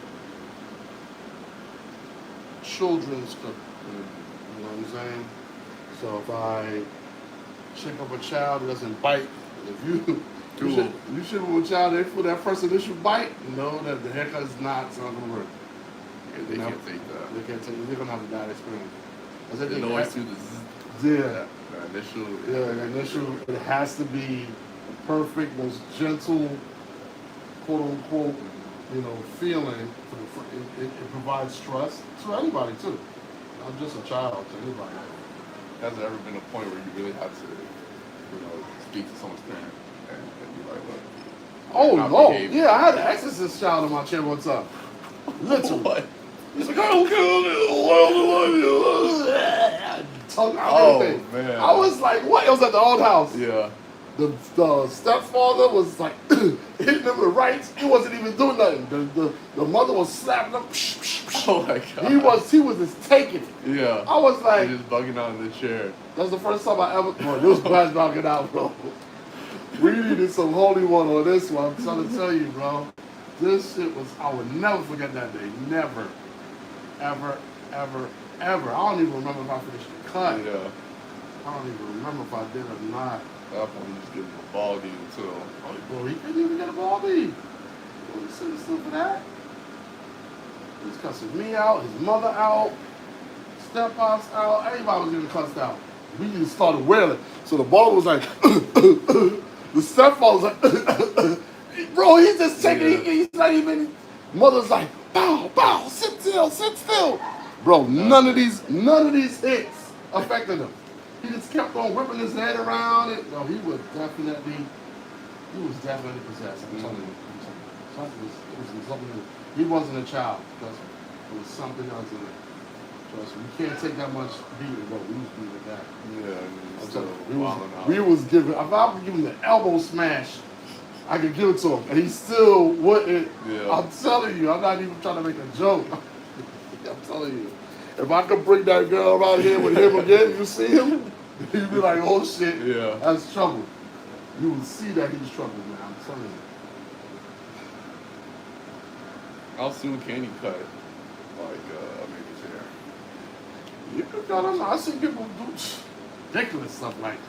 children's clip. You know what I'm saying? So if I shake up a child, it doesn't bite. If you shake up a child, they feel that first initial bite, know that the haircut is not gonna work. Yeah, they can't take that. They can't take it. They're gonna have a bad experience. They always do this. Yeah. The initial. Yeah, the initial. It has to be the perfect, most gentle, quote unquote, feeling. It provides trust to anybody too, not just a child, to anybody. Has there ever been a point where you really had to, speak to someone's parent and be like, look? Oh no! Yeah, I had an exorcist child in my chair one time. Literally. What? He's like, I don't care. Tongue out everything. Man. I was like, what? It was at the old house. Yeah. The stepfather was like hitting him with rights. He wasn't even doing nothing. The mother was slapping him. Oh my God. He was just taking it. Yeah. I was like, just bugging out in the chair. That's the first time I ever. Bro, this was bugging out, bro. We needed some holy one on this one. I'm trying to tell you, bro. This shit was. I would never forget that day. Never, ever, ever, ever. I don't even remember if I finished the cut. Yeah. I don't even remember if I did or not. That point, you just give him a ball game too. Oh, bro, he couldn't even get a ball lead. Well, still for that. He was cussing me out, his mother out, step-pops out. Everybody was getting cussed out. We just started wailing. So the ball was like, the stepfather was like, bro, he's just taking it. He's not even. Mother's like, bow, bow, sit still. Bro, none of these hits affected him. He just kept on whipping his head around. No, he was definitely possessed. I'm telling you. Something. He wasn't a child. Trust me. There was something else in it. Trust me. You can't take that much beating, bro. We was beating it back. Yeah, we was giving. If I was giving the elbow smash, I could give it to him, and he still wouldn't. Yeah. I'm telling you, I'm not even trying to make a joke. I'm telling you, if I could bring that girl around here with him again, you see him, you'd be like, oh shit, yeah, that's trouble. You will see that he's trouble, man. I'm telling you. How soon can you cut a baby's hair? You could cut them. I see people do ridiculous stuff like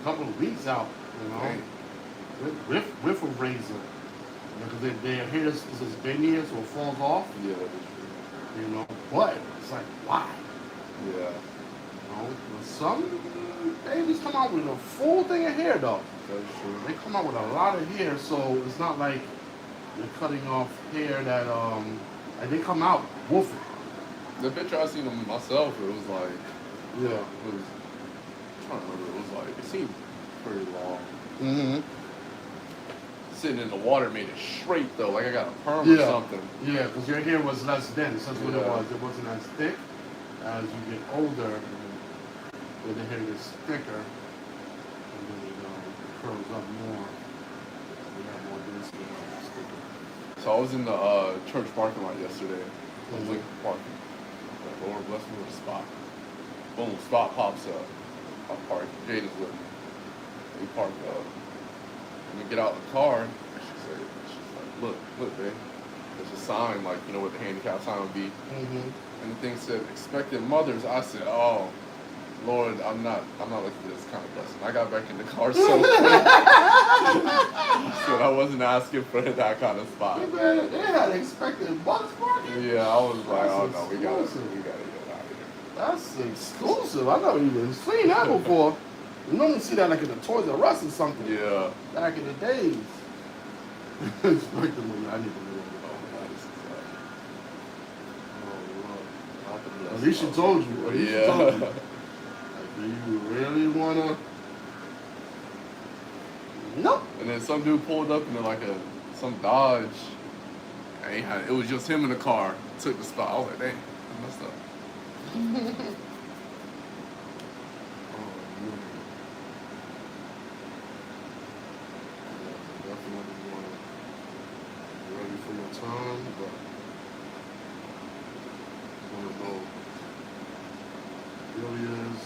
a couple of weeks out, Right. with a razor. Because their hair is as big here, so it falls off. Yeah, that's true. But it's like, why? Yeah. Some babies come out with a full thing of hair, though. That's true. They come out with a lot of hair, so it's not like you're cutting off hair that, like they come out woofing. The picture I seen of myself, it was like, Yeah. I'm trying to remember, it was like, it seemed pretty long. Mm-hmm. sitting in the water made it straight though, like I got a perm or something. Yeah, because your hair was less dense. That's what it was. It wasn't as thick. As you get older, when the hair gets thicker, and then it curls up more. You have more density. It's thicker. So I was in the church parking lot yesterday. I was like parking. Like, Lord bless me with a spot. Boom, spot pops up. I park. Jade is with me. We park up. And we get out of the car. And she's like, look, babe. There's a sign, like, you know what the handicap sign would be. And the thing said, expected mothers. I said, oh, Lord, I'm not looking for this kind of blessing. I got back in the car so quick. I said I wasn't asking for that kind of spot. Man, they had expected mothers parking. Yeah, I was like, oh no, we gotta get out of here. That's exclusive. I never even seen that before. You normally see that like in the Toys R Us or something. Yeah. Back in the days. Expected money. I need to know. At least she told you. At least she told you. Like, do you really wanna? Nope. And then some dude pulled up in like some Dodge. And it was just him in the car. Took the spot. I was like, dang, I messed up. Oh, man. Yeah, definitely wanna be ready for your time, but you wanna know really is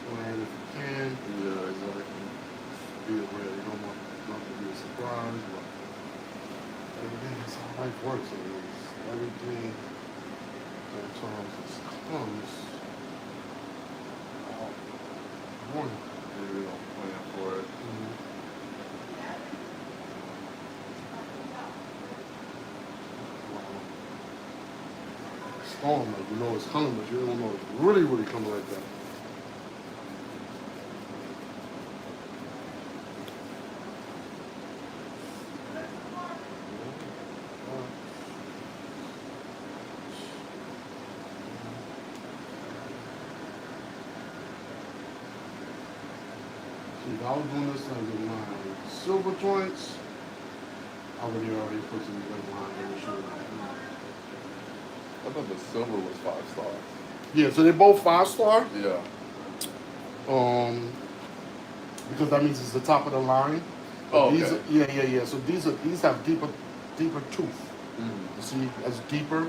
plan if you can. Yeah, exactly. Be aware. You don't want nothing to be a surprise, but everything is how life works. It is everything that comes comes out morning. Yeah, we don't plan for it. Storm, like you know it's coming, but you don't know it's really coming like that. See, if I was doing this as in my silver joints, I would have already put some red line in the shoe. I thought the silver was 5 stars. Yeah, so they're both 5-star. Yeah. Because that means it's the top of the line. Oh, these okay. Yeah. So these have deeper tooth. You see, that's deeper.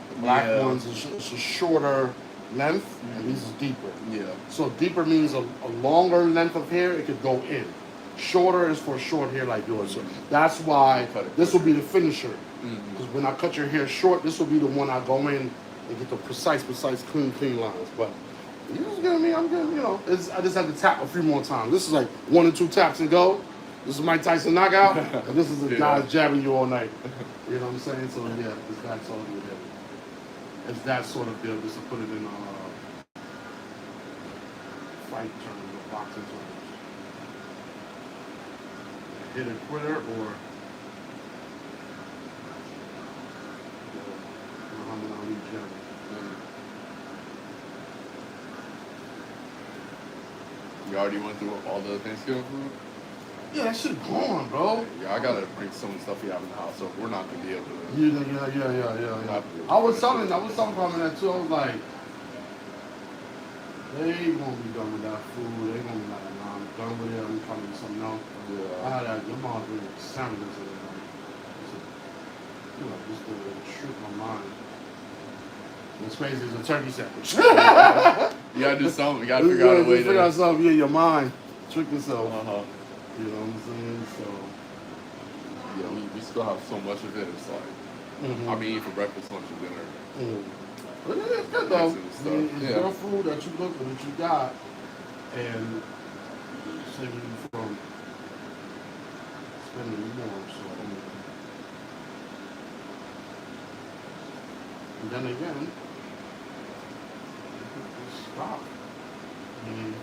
The black ones is a shorter length, and these is deeper. Yeah. So deeper means a longer length of hair, it could go in. Shorter is for short hair like yours. So that's why this will be the finisher. Because when I cut your hair short, this will be the one I go in and get the precise, clean lines. But you just getting me, I'm getting, I just have to tap a few more times. This is like 1 or 2 taps and go. This is Mike Tyson knockout, and this is a guy jabbing you all night. You know what I'm saying? So yeah, it's that sort of deal. It's that sort of deal, just to put it in fight terms or boxing terms. Hit a quitter or Muhammad Ali jab. You already went through all the Thanksgiving food? Yeah, that shit gone, bro. Yeah, I gotta bring some of the stuff we have in the house, so we're not gonna be able to. Yeah. I was telling Carmen that too. I was like, they won't be done with that food. They gonna be like, nah, I'm done with it. I'm trying to do something else. Yeah. I had that. Your mom bring sandwiches and just to trick my mind. What's crazy is a turkey sandwich. You gotta do something. You gotta figure out a way to. Figure out something. Yeah, your mind. Trick yourself. Uh-huh. You know what I'm saying? So. Yeah, we still have so much of it. It's like, I mean, for breakfast, lunch, and dinner. But it's good though. It's Yeah. your food that you look for, that you got, and saving you from spending more. So, and then again, stop. I mean,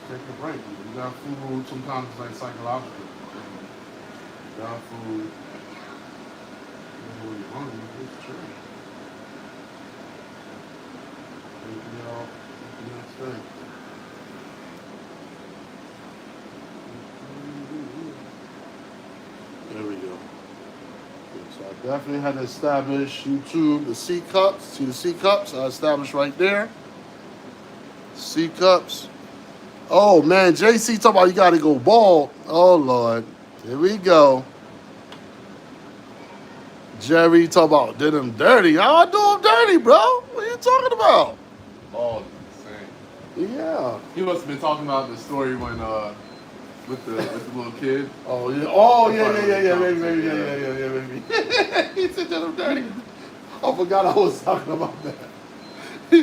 take a break. You got food. Sometimes it's like psychological. You got food. When you're hungry, just chill. The next day. I definitely had to establish YouTube, the C cups. See the C cups? I established right there. C cups. Oh man, JC talking about you gotta go bald. Oh Lord. Here we go. Jerry talking about did him dirty. How I do him dirty, bro? What are you talking about? Oh, insane. Yeah. He must have been talking about the story when with the little kid. Oh yeah. Oh That's yeah, probably yeah, yeah, what yeah, he's baby, talking yeah, about. yeah, yeah, yeah, baby. He said did him dirty. I forgot I was talking about that. I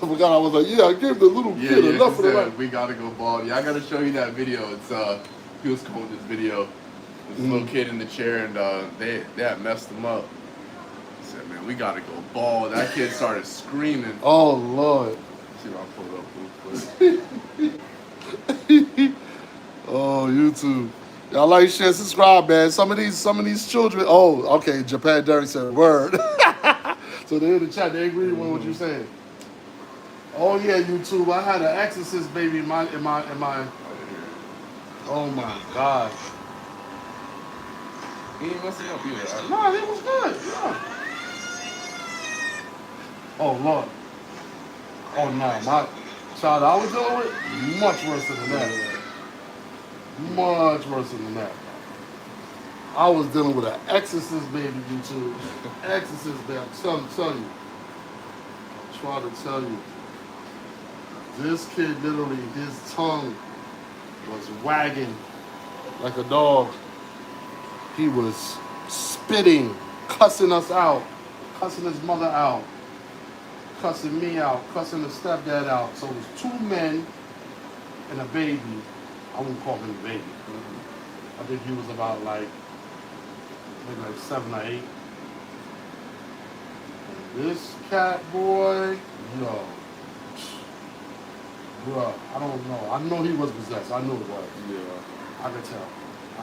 forgot I was like, yeah, I gave the little Yeah, kid yeah, enough of the said, right. we gotta go bald. Yeah, I gotta show you that video. It's he was calling this video. This little kid in the chair, and they had messed him up. He said, man, we gotta go bald. That kid started screaming. Oh Lord. See if I pull it up real quick. Oh, YouTube. Y'all like, share, subscribe, man. Some of these children. Oh, okay. Japan Derek said word. So they're in the chat. They agree with what you're saying. Oh yeah, YouTube. I had an exorcist baby in my. Oh my gosh. He ain't messing up either. Right? No, it was good. Yeah. Oh Lord. Oh no, my child I was dealing with much worse than that. Much worse than that. I was dealing with an exorcist baby, YouTube. Exorcist baby. I'm telling you. I'm trying to tell you. This kid literally, his tongue was wagging like a dog. He was spitting, cussing us out, cussing his mother out, cussing me out, cussing the stepdad out. So it was two men and a baby. I wouldn't call him a baby. I think he was about maybe 7 or 8. And this cat boy, yo, bro, I don't know. I know he was possessed. I knew it was. Yeah. I could tell. I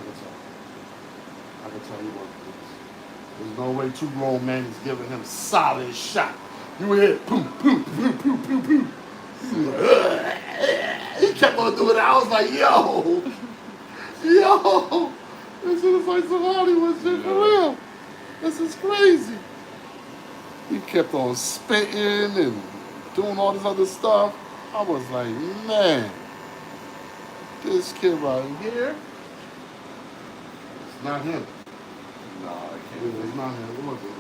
could tell he was possessed. There's no way two grown men is giving him solid shot. You hear boom, boom, boom, boom, boom, boom. He was like, ugh. He kept on doing it. I was like, yo, this is like some Hollywood shit for real. This is crazy. He kept on spitting and doing all this other stuff. I was like, man, this kid right here, it's not him. Nah, I can't. It's not him. It wasn't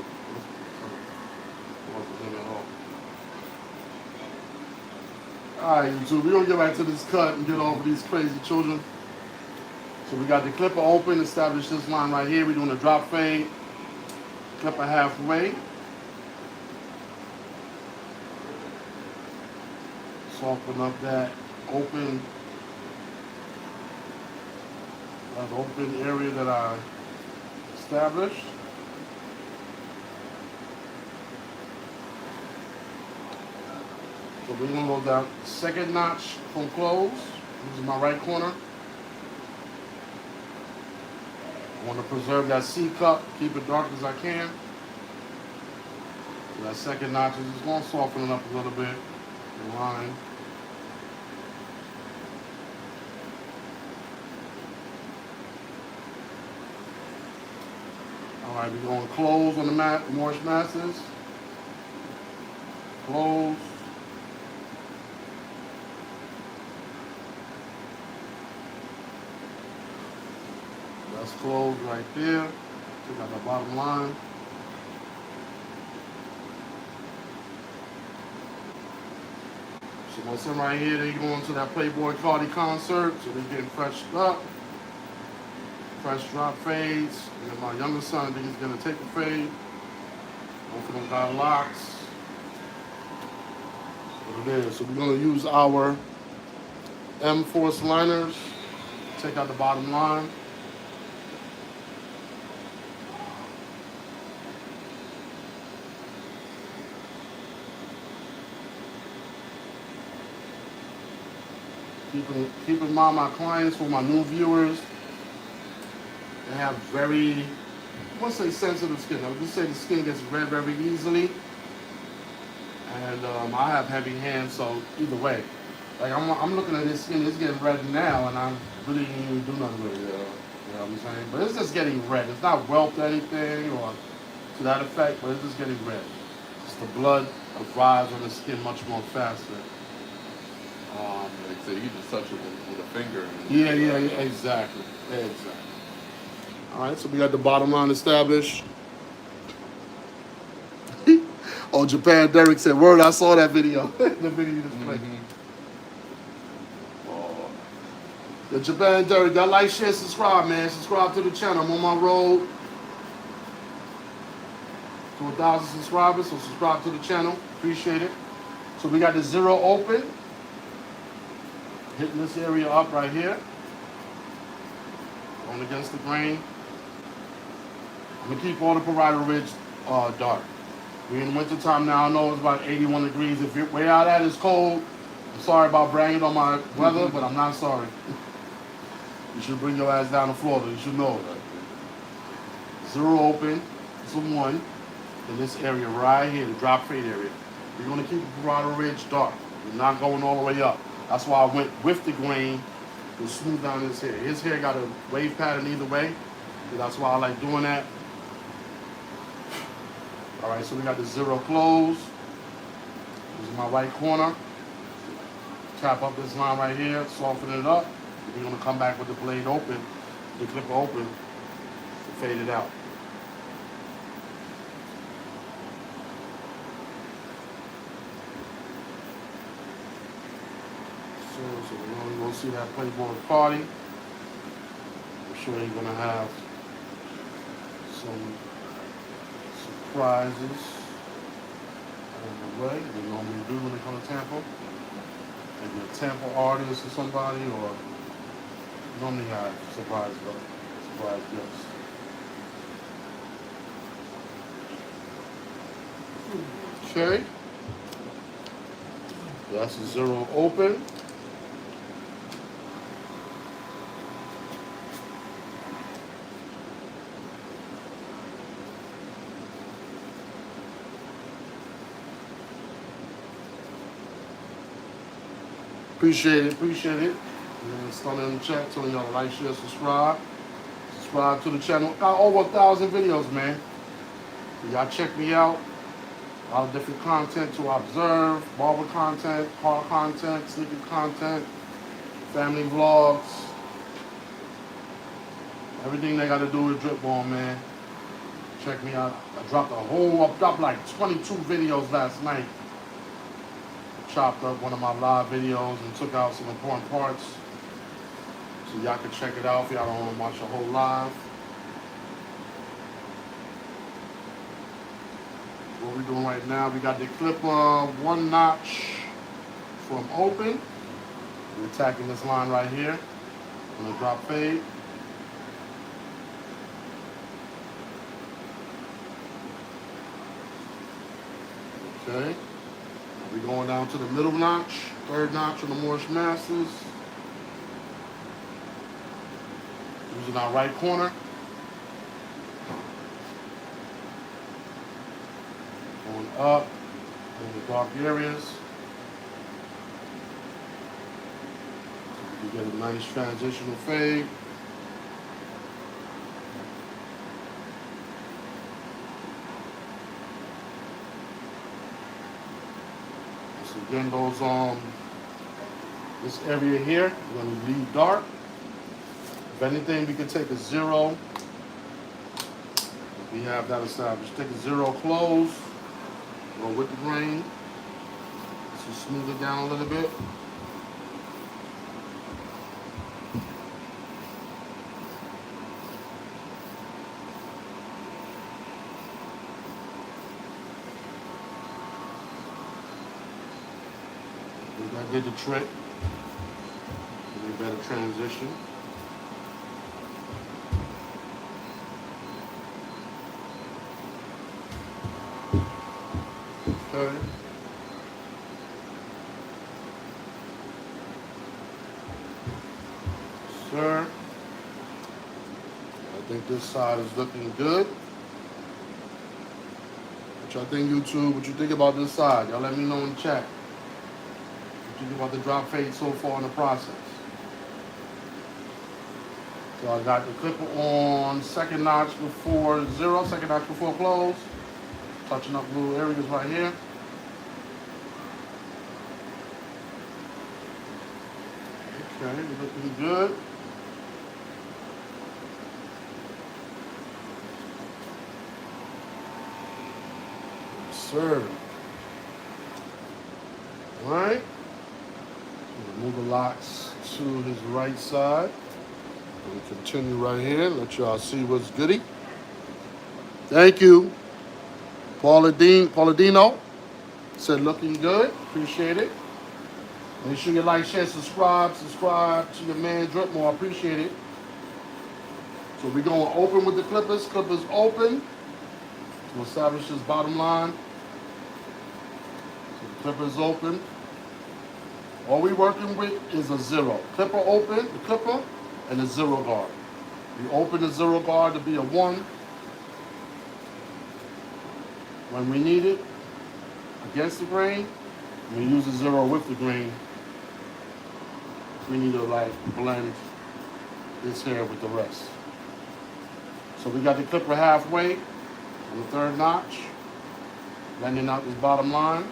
him at all. Alright, YouTube, we're gonna get back to this cut and get over these crazy children. So we got the clipper open, establish this line right here. We're doing a drop fade. Clipper halfway. Soften up that open area that I established. So we're gonna go down second notch from close. This is my right corner. I want to preserve that C cup, keep it dark as I can. So that second notch is just gonna soften it up a little bit. The line. Alright, we're going to close on the Morris masses. Close. That's closed right there. Check out the bottom line. So what's in right here, they going to that Playboy Cardi concert, so they're getting freshed up. Fresh drop fades. And then my younger son, I think he's gonna take a fade. Both of them got locks. What it is. So we're gonna use our M-Force liners. Take out the bottom line. Keep in mind my clients, for my new viewers, they have very, I won't say sensitive skin. I would just say the skin gets red very easily. And I have heavy hands, so either way. Like I'm looking at this skin, it's getting red now, and I really didn't even do nothing with it. You know what I'm saying? But it's just getting red. It's not whelped anything or to that effect, but it's just getting red. Just the blood arrives on the skin much more faster. Like I said, you just touch it with a finger. And Yeah, exactly. All right, so we got the bottom line established. Oh, Japan Derek said, word, I saw that video. The video you just played. Oh, The Japan Derek, y'all like, share, subscribe, man. Subscribe to the channel. I'm on my road to 1,000 subscribers, so subscribe to the channel. Appreciate it. So we got the 0 open. Hitting this area up right here. Going against the grain. I'm gonna keep all the parietal ridge dark. We're in winter time now. I know it's about 81 degrees. If you're way out at it's cold, I'm sorry about bragging on my weather, but I'm not sorry. You should bring your ass down to Florida. You should know that. 0 open. It's a 1 in this area right here, the drop fade area. We're gonna keep the parietal ridge dark. We're not going all the way up. That's why I went with the grain to smooth down his hair. His hair got a wave pattern either way. So that's why I like doing that. All right, so we got the 0 close. This is my right corner. Tap up this line right here, soften it up. We're gonna come back with the blade open, the clipper open, to fade it out. So we're gonna see that Playboy party. I'm sure you're gonna have some surprises on the way. We normally do when they come to Tampa. Maybe a Tampa artist or somebody, or normally have surprise gifts. Okay. That's a 0 open. Appreciate it. And starting in the chat, telling y'all to like, share, subscribe. Subscribe to the channel. Got over 1,000 videos, man. Y'all check me out. A lot of different content to observe. Barber content, car content, sneaker content, family vlogs. Everything they got to do with DripMoor, man. Check me out. I dropped like 22 videos last night. Chopped up one of my live videos and took out some important parts. So y'all can check it out if y'all don't want to watch the whole live. What we're doing right now, we got the clipper 1 notch from open. We're attacking this line right here on the drop fade. Okay. We're going down to the middle notch, 3rd notch on the Morris Masters. Using our right corner. Going up in the dark areas. So you get a nice transitional fade. Again, those this area here, we're going to leave dark. If anything, we can take a 0. We have that established. Take a 0 close, go with the grain. So smooth it down a little bit. That did the trick. Give me a better transition. Okay. Sir, I think this side is looking good. What y'all think, YouTube? What you think about this side? Y'all let me know in the chat. What you think about the drop fade so far in the process? So I got the clipper on second notch before zero, second notch before close. Touching up little areas right here. Okay, we're looking good. Sir. All right. Move the locs to his right side. We continue right here. Let y'all see what's goody. Thank you. Pauladino said looking good. Appreciate it. Make sure you like, share, subscribe to your man DripMoor. Appreciate it. So we're going to open with the clippers. Clippers open to establish this bottom line. So the clippers open. All we're working with is a zero. Clipper open, the clipper, and a zero guard. We open the zero guard to be a 1. When we need it, against the grain, we use a 0 with the grain. We need to like blend this here with the rest. So we got the clipper halfway on the 3rd notch, blending out this bottom line.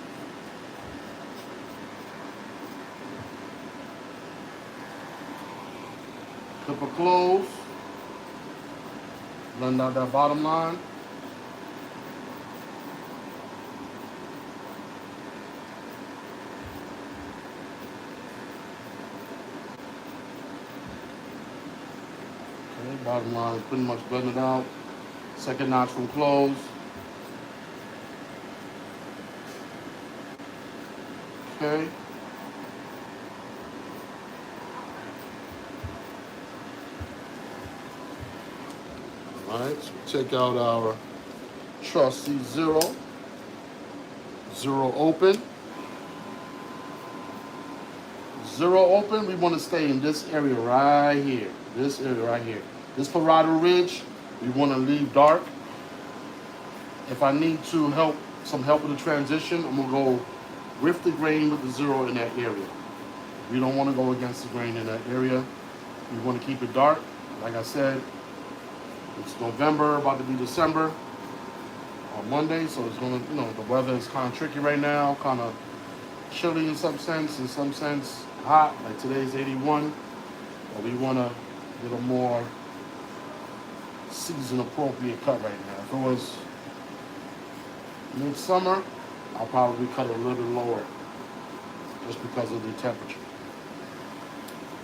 Clipper close, blend out that bottom line. Okay, bottom line is pretty much blended out. Second notch from close. Okay. Alright, so we take out our trusty 0. 0 open. 0 open, we want to stay in this area right here. This area right here. This parietal ridge, we want to leave dark. If I need to some help with the transition, I'm going to go with the grain with the 0 in that area. We don't want to go against the grain in that area. We want to keep it dark. Like I said, it's November, about to be December on Monday, so it's going to, the weather is kind of tricky right now, kind of chilly in some sense hot, like today's 81, but we want to get a more season appropriate cut right now. If it was midsummer, I'll probably cut a little bit lower just because of the temperature.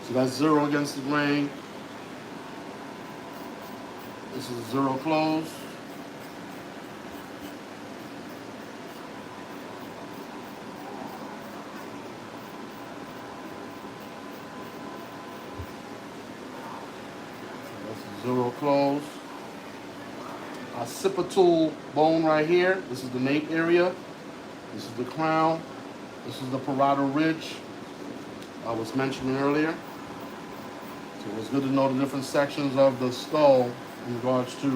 So that's 0 against the grain. This is 0 close. That's 0 close. Occipital bone right here. This is the nape area. This is the crown. This is the parietal ridge I was mentioning earlier. So it's good to know the different sections of the skull in regards to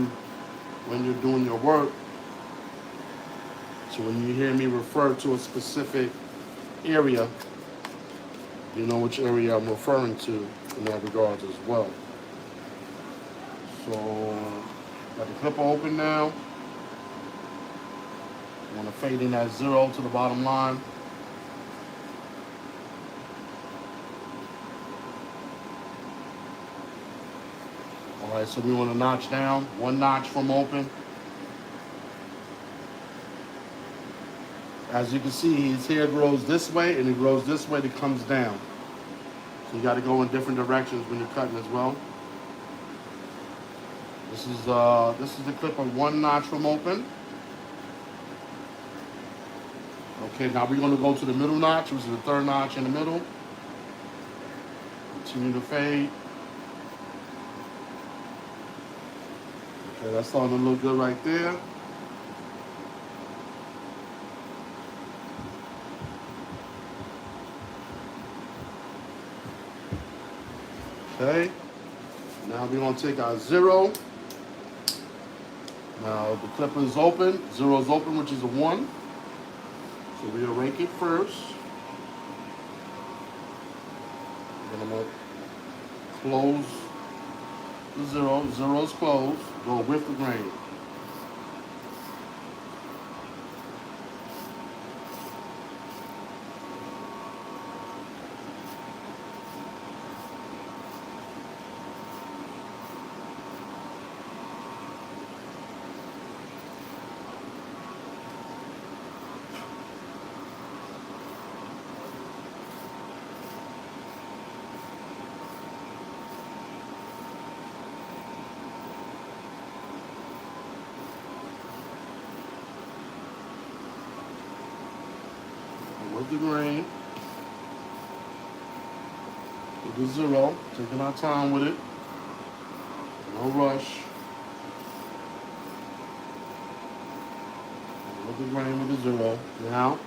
when you're doing your work. So when you hear me refer to a specific area, you know which area I'm referring to in that regards as well. So got the clipper open now. I want to fade in that 0 to the bottom line. All right, so we want to notch down, 1 notch from open. As you can see, his hair grows this way and it grows this way, it comes down. So you got to go in different directions when you're cutting as well. This is the clipper 1 notch from open. Okay, now we're going to go to the middle notch, which is the 3rd notch in the middle. Continue to fade. Okay, that's starting to look good right there. Okay, now we're going to take our 0. Now the clipper is open, 0 is open, which is a 1. So we'll rake it first. Then I'm going to close the zero. Zero's closed. Go with the grain. With the grain. With the zero. Taking our time with it. No rush. With the grain with the zero. Now,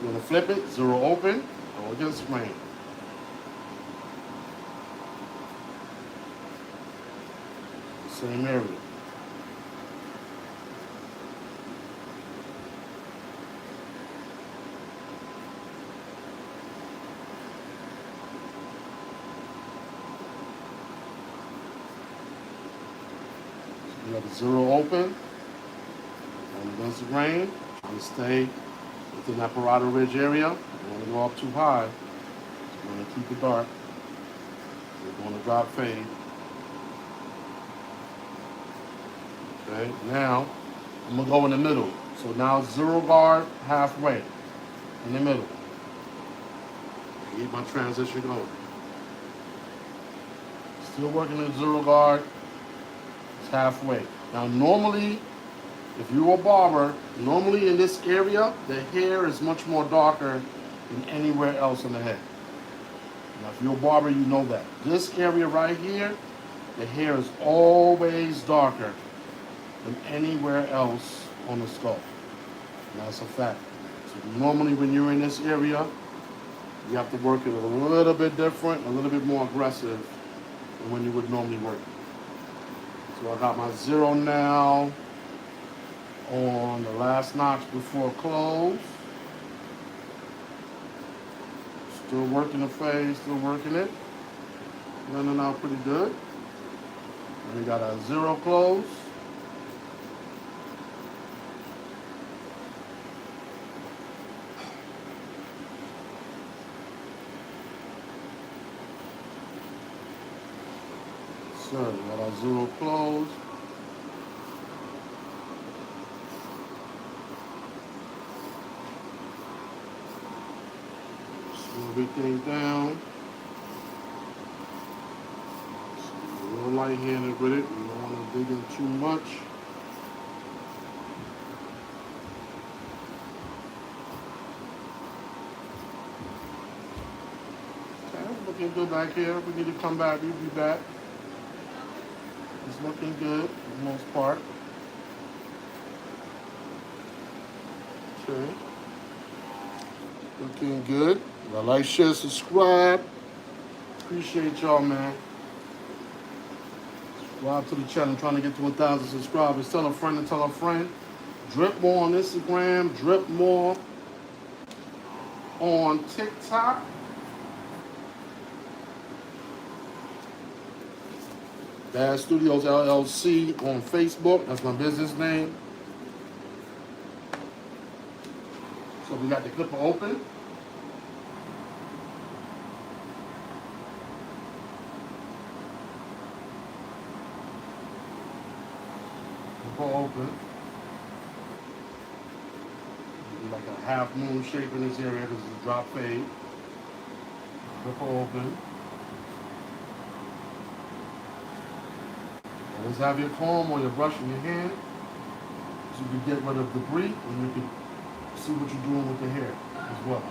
you're going to flip it. Zero open. Go against the grain. Same area. You have the zero open, and against the grain, trying to stay within that parietal ridge area. You don't want to go up too high. You want to keep it dark. You're going to drop fade. Okay, now I'm going to go in the middle. So now zero guard halfway in the middle. Keep my transition going. Still working in zero guard. Halfway. Now normally, if you're a barber, normally in this area, the hair is much more darker than anywhere else on the head. Now if you're a barber, you know that. This area right here, the hair is always darker than anywhere else on the skull. And that's a fact. So normally when you're in this area, you have to work it a little bit different, a little bit more aggressive than when you would normally work it. So I got my zero now on the last notch before close. Still working the fade, still working it. Running out pretty good. And we got a zero close. We got our zero close. Slow everything down. A little light-handed with it. We don't want to dig in too much. Okay, looking good back here. If we need to come back, we'll be back. It's looking good for the most part. Okay. Looking good. Well, like, share, subscribe. Appreciate y'all, man. Subscribe to the channel. I'm trying to get to 1,000 subscribers. Tell a friend and tell a friend. DripMoor on Instagram. DripMoor on TikTok. Bad Studios LLC on Facebook. That's my business name. So we got the clipper open. Clipper open. Like a half moon shape in this area because it's a drop fade. Clipper open. Always have your comb or your brush in your hand so you can get rid of debris and you can see what you're doing with the hair as well.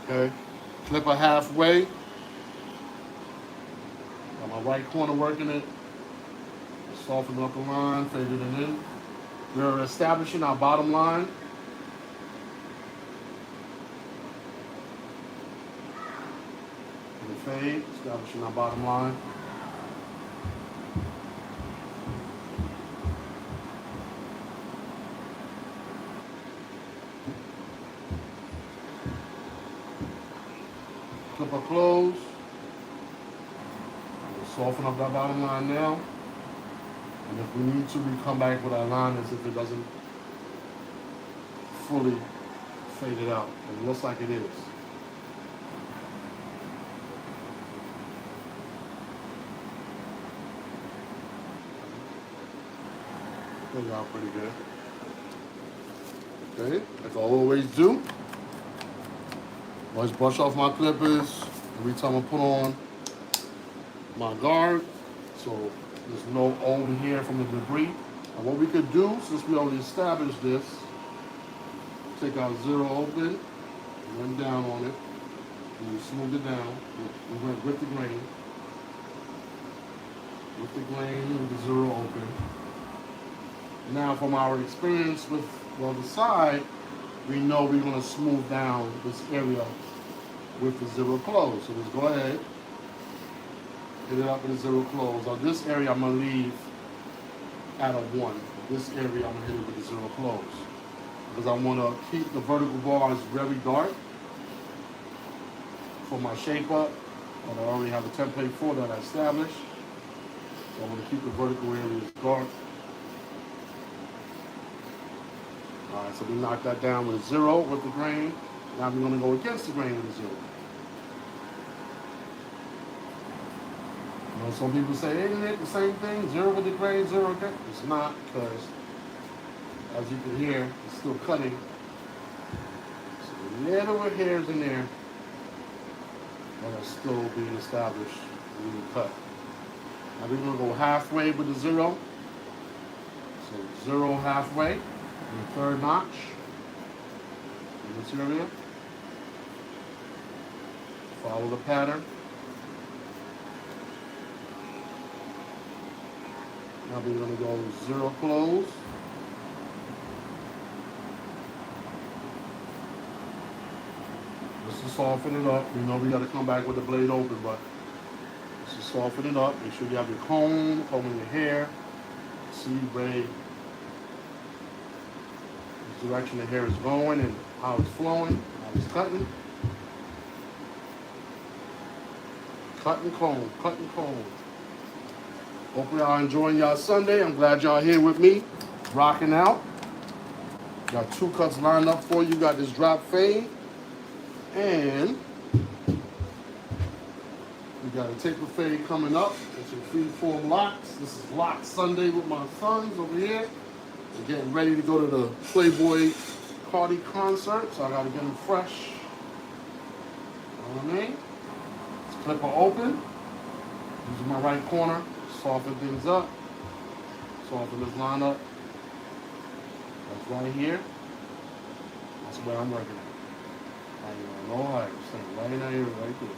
Okay, clipper halfway. Got my right corner working it. Soften up the line, fade it in. We're establishing our bottom line. And fade, establishing our bottom line. clipper close. We'll soften up that bottom line now. And if we need to, we come back with our liners if it doesn't fully fade it out. And it looks like it is. Turned out pretty good. Okay, like I always do. Always brush off my clippers every time I put on my guard, so there's no over here from the debris. And what we could do, since we already established this, take our zero open, went down on it, and we smoothed it down. We went with the grain. With the grain, with the zero open. Now, from our experience with the other side, we know we're going to smooth down this area with the zero close. So let's go ahead, hit it up with a zero close. Now this area I'm going to leave at a 1. This area I'm going to hit it with a zero close. Because I want to keep the vertical bars very dark for my shape up. And I already have a template for that I established. So I'm going to keep the vertical areas dark. Alright, so we knocked that down with a 0 with the grain. Now we're going to go against the grain with a 0. You know, some people say, isn't it the same thing? 0 with the grain, 0 against. It's not, because as you can hear, it's still cutting. So little hairs in there that are still being established when you cut. Now we're going to go halfway with the 0. So 0 halfway, and the third notch in this area. Follow the pattern. Now we're going to go 0 close. Just to soften it up. We know we got to come back with the blade open, but just to soften it up. Make sure you have your combing your hair. See where the direction the hair is going and how it's flowing, how it's cutting. Cut and comb, cut and comb. Hopefully y'all enjoying y'all Sunday. I'm glad y'all here with me, rocking out. Got 2 cuts lined up for you. Got this drop fade. And we got a taper fade coming up. It's some free-form locks. This is Lock Sunday with my sons over here. We're getting ready to go to the Playboy Cardi concert, so I gotta get them fresh. You know what I mean? This clipper open. Using my right corner, soften things up. Soften this line up. That's right here. That's where I'm working at. I ain't no higher. Stay right in that area right there.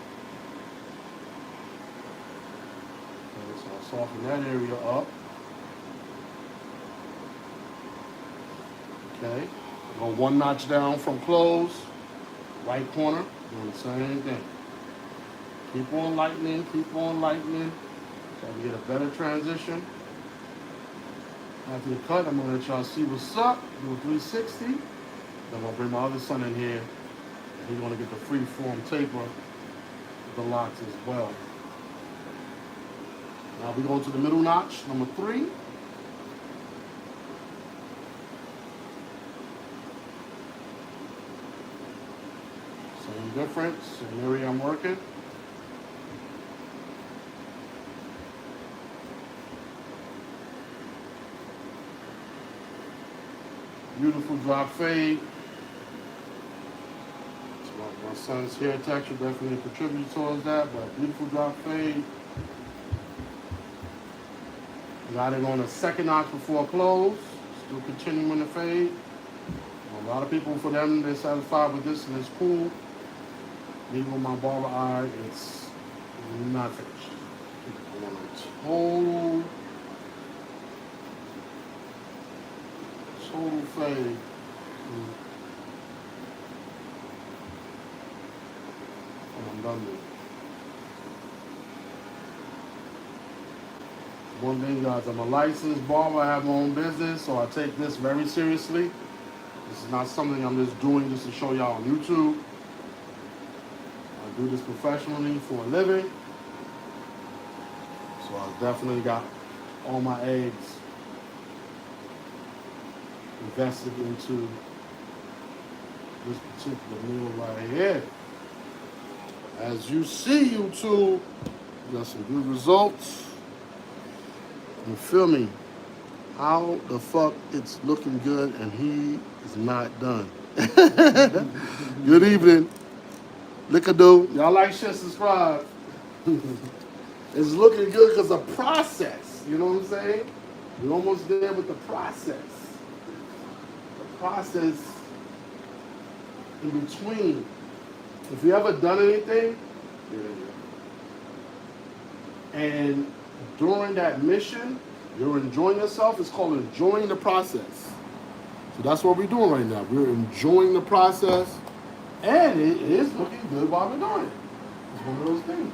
Okay, so I'll soften that area up. Okay, go 1 notch down from close, right corner, doing the same thing. Keep on lightening, so we get a better transition. After the cut, I'm gonna let y'all see what's up, do a 360. Then I'll bring my other son in here, and he's gonna get the free form taper with the locks as well. Now we go to the middle notch, number 3. Same difference, same area I'm working. Beautiful drop fade. So my son's hair texture definitely contributes towards that, but beautiful drop fade. Got it on the 2nd notch before close. Still continuing the fade. A lot of people, for them, they're satisfied with this and it's cool. Me with my barber eye, it's not finished. I want a total fade. And I'm done with it. One thing, guys, I'm a licensed barber. I have my own business, so I take this very seriously. This is not something I'm just doing just to show y'all on YouTube. I do this professionally for a living. So I definitely got all my eggs invested into this particular meal right here. As you see, YouTube, got some good results. You feel me? How the fuck it's looking good and he is not done. Good evening. Lickadoo. Y'all like, share, subscribe. It's looking good because of process. You know what I'm saying? We're almost there with the process. The process in between. If you ever done anything, and during that mission, you're enjoying yourself, it's called enjoying the process. So that's what we're doing right now. We're enjoying the process, and it is looking good while we're doing it. It's one of those things.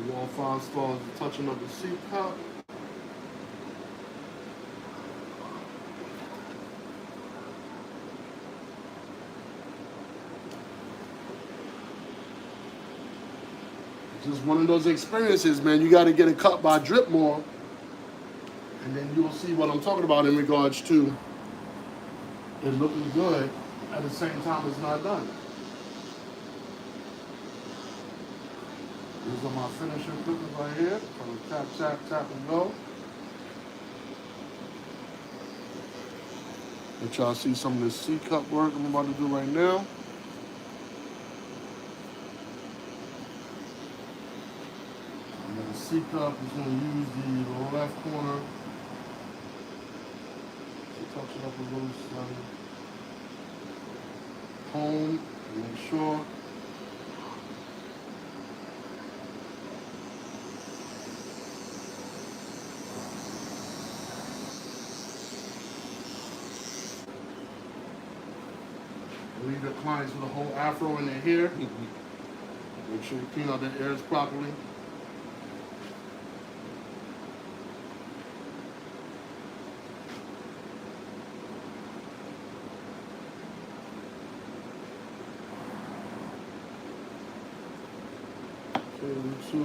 Wall fine starts touching up the seat cup. Just one of those experiences, man. You got to get it cut by DripMoor, and then you'll see what I'm talking about in regards to it looking good at the same time it's not done. These are my finishing clippers right here. From tap, tap, tap, and go. Let y'all see some of this C-cup work I'm about to do right now. And then the C-cup is going to use the left corner to touch it up a little slightly. Comb, make sure. Leave your clients with a whole afro in their hair. Make sure you clean out their ears properly. Okay, to,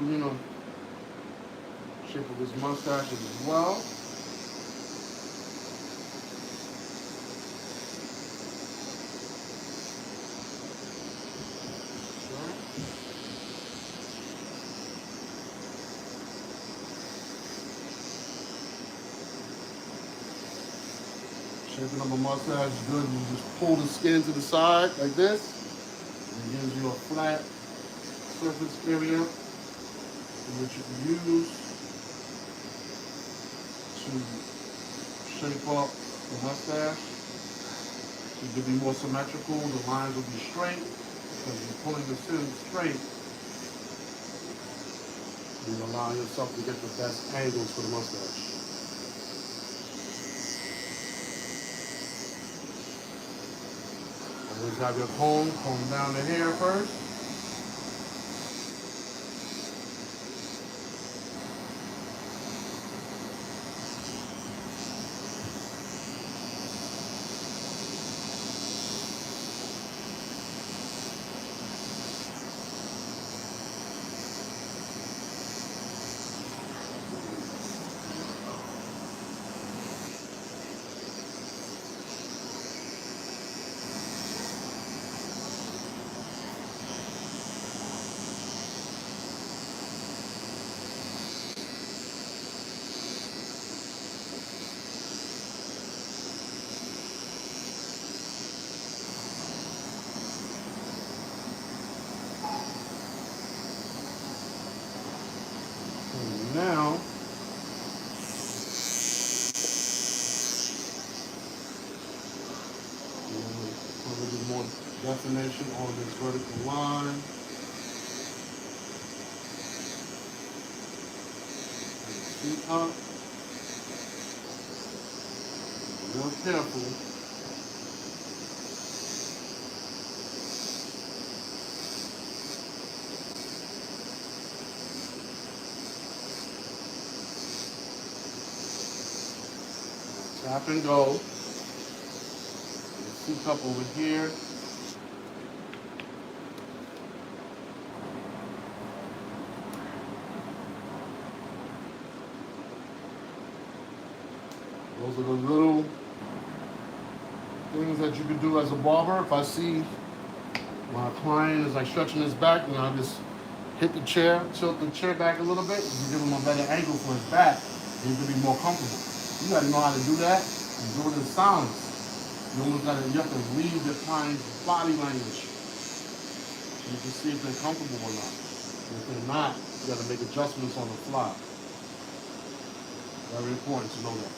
shape of his mustache as well. Shaping up a mustache is good. You just pull the skin to the side like this. And it gives you a flat surface area which you can use to shape up the mustache. To be more symmetrical, the lines will be straight because you're pulling the skin straight. You allow yourself to get the best angles for the mustache. Always have your comb down the hair first. Now, a little bit more definition on this vertical line. Feet up. Real careful. Tap and go. The C-cup over here. Those are the little things that you can do as a barber. If I see my client is like stretching his back, I just hit the chair, tilt the chair back a little bit, and give him a better angle for his back, and he can be more comfortable. You gotta know how to do that and do it in silence. You have to read the client's body language. You can see if they're comfortable or not. And if they're not, you gotta make adjustments on the fly. Very important to know that.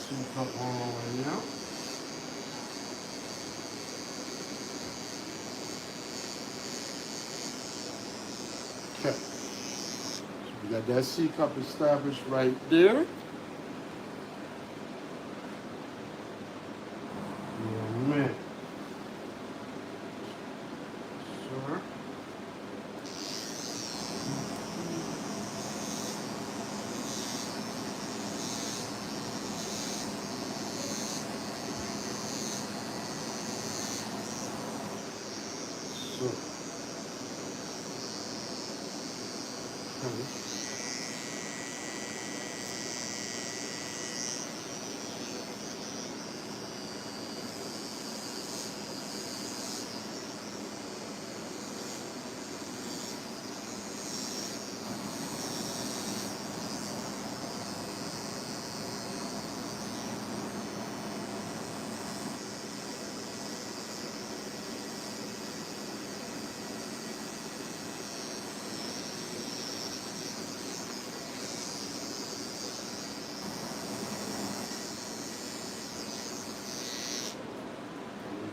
C-cup on right now. Okay. So we got that C-cup established right there. Yeah, man. Sir.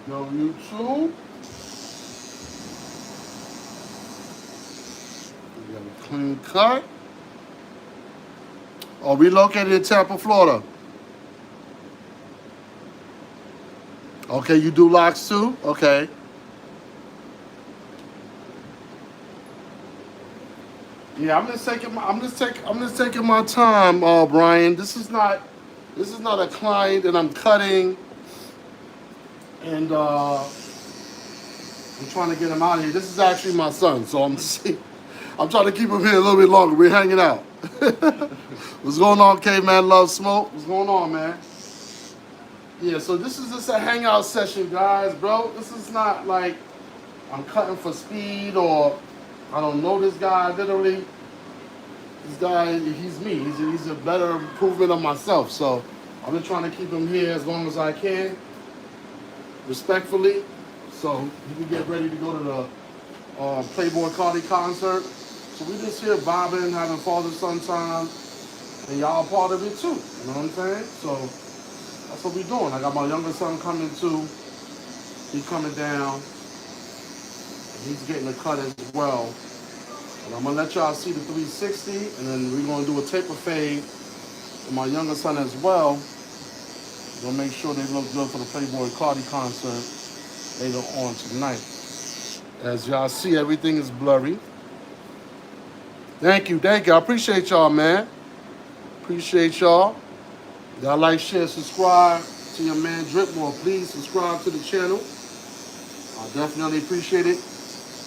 Go YouTube. We got a clean cut. Oh, we located in Tampa, Florida. Okay, you do locks too? Okay. Yeah, I'm just taking my time, Brian. This is not a client that I'm cutting and I'm trying to get him out of here. This is actually my son, so I'm trying to keep him here a little bit longer. We're hanging out. What's going on, Caveman Love Smoke? What's going on, man? Yeah, so this is just a hangout session, guys, bro. This is not like I'm cutting for speed or I don't know this guy. Literally, this guy, he's me. He's a better improvement of myself. So I'm just trying to keep him here as long as I can, respectfully, so he can get ready to go to the Playboy Cardi concert. So we just here vibing, having father-son time, and y'all part of it too. You know what I'm saying? So that's what we doing. I got my younger son coming too. He's coming down. He's getting a cut as well. And I'm gonna let y'all see the 360, and then we're gonna do a taper fade with my younger son as well. We're gonna make sure they look good for the Playboy Cardi concert later on tonight. As y'all see, everything is blurry. Thank you. I appreciate y'all, man. Appreciate y'all. Y'all like, share, subscribe to your man DripMoor. Please subscribe to the channel. I definitely appreciate it.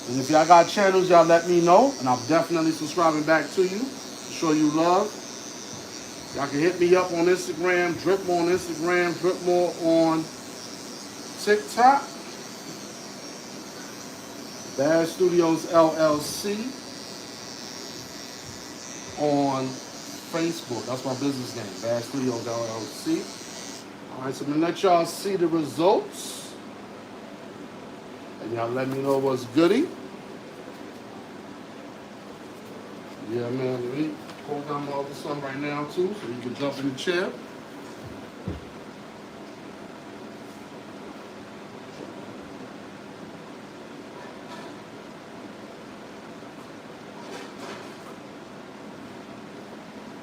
And if y'all got channels, y'all let me know. And I'm definitely subscribing back to you. Show you love. Y'all can hit me up on Instagram, DripMoor on Instagram, DripMoor on TikTok. Bad Studios LLC on Facebook. That's my business name, Bad Studios LLC. All right, so I'm gonna let y'all see the results, and y'all let me know what's goody. Yeah, man. Let me hold down my other son right now too, so you can jump in the chair.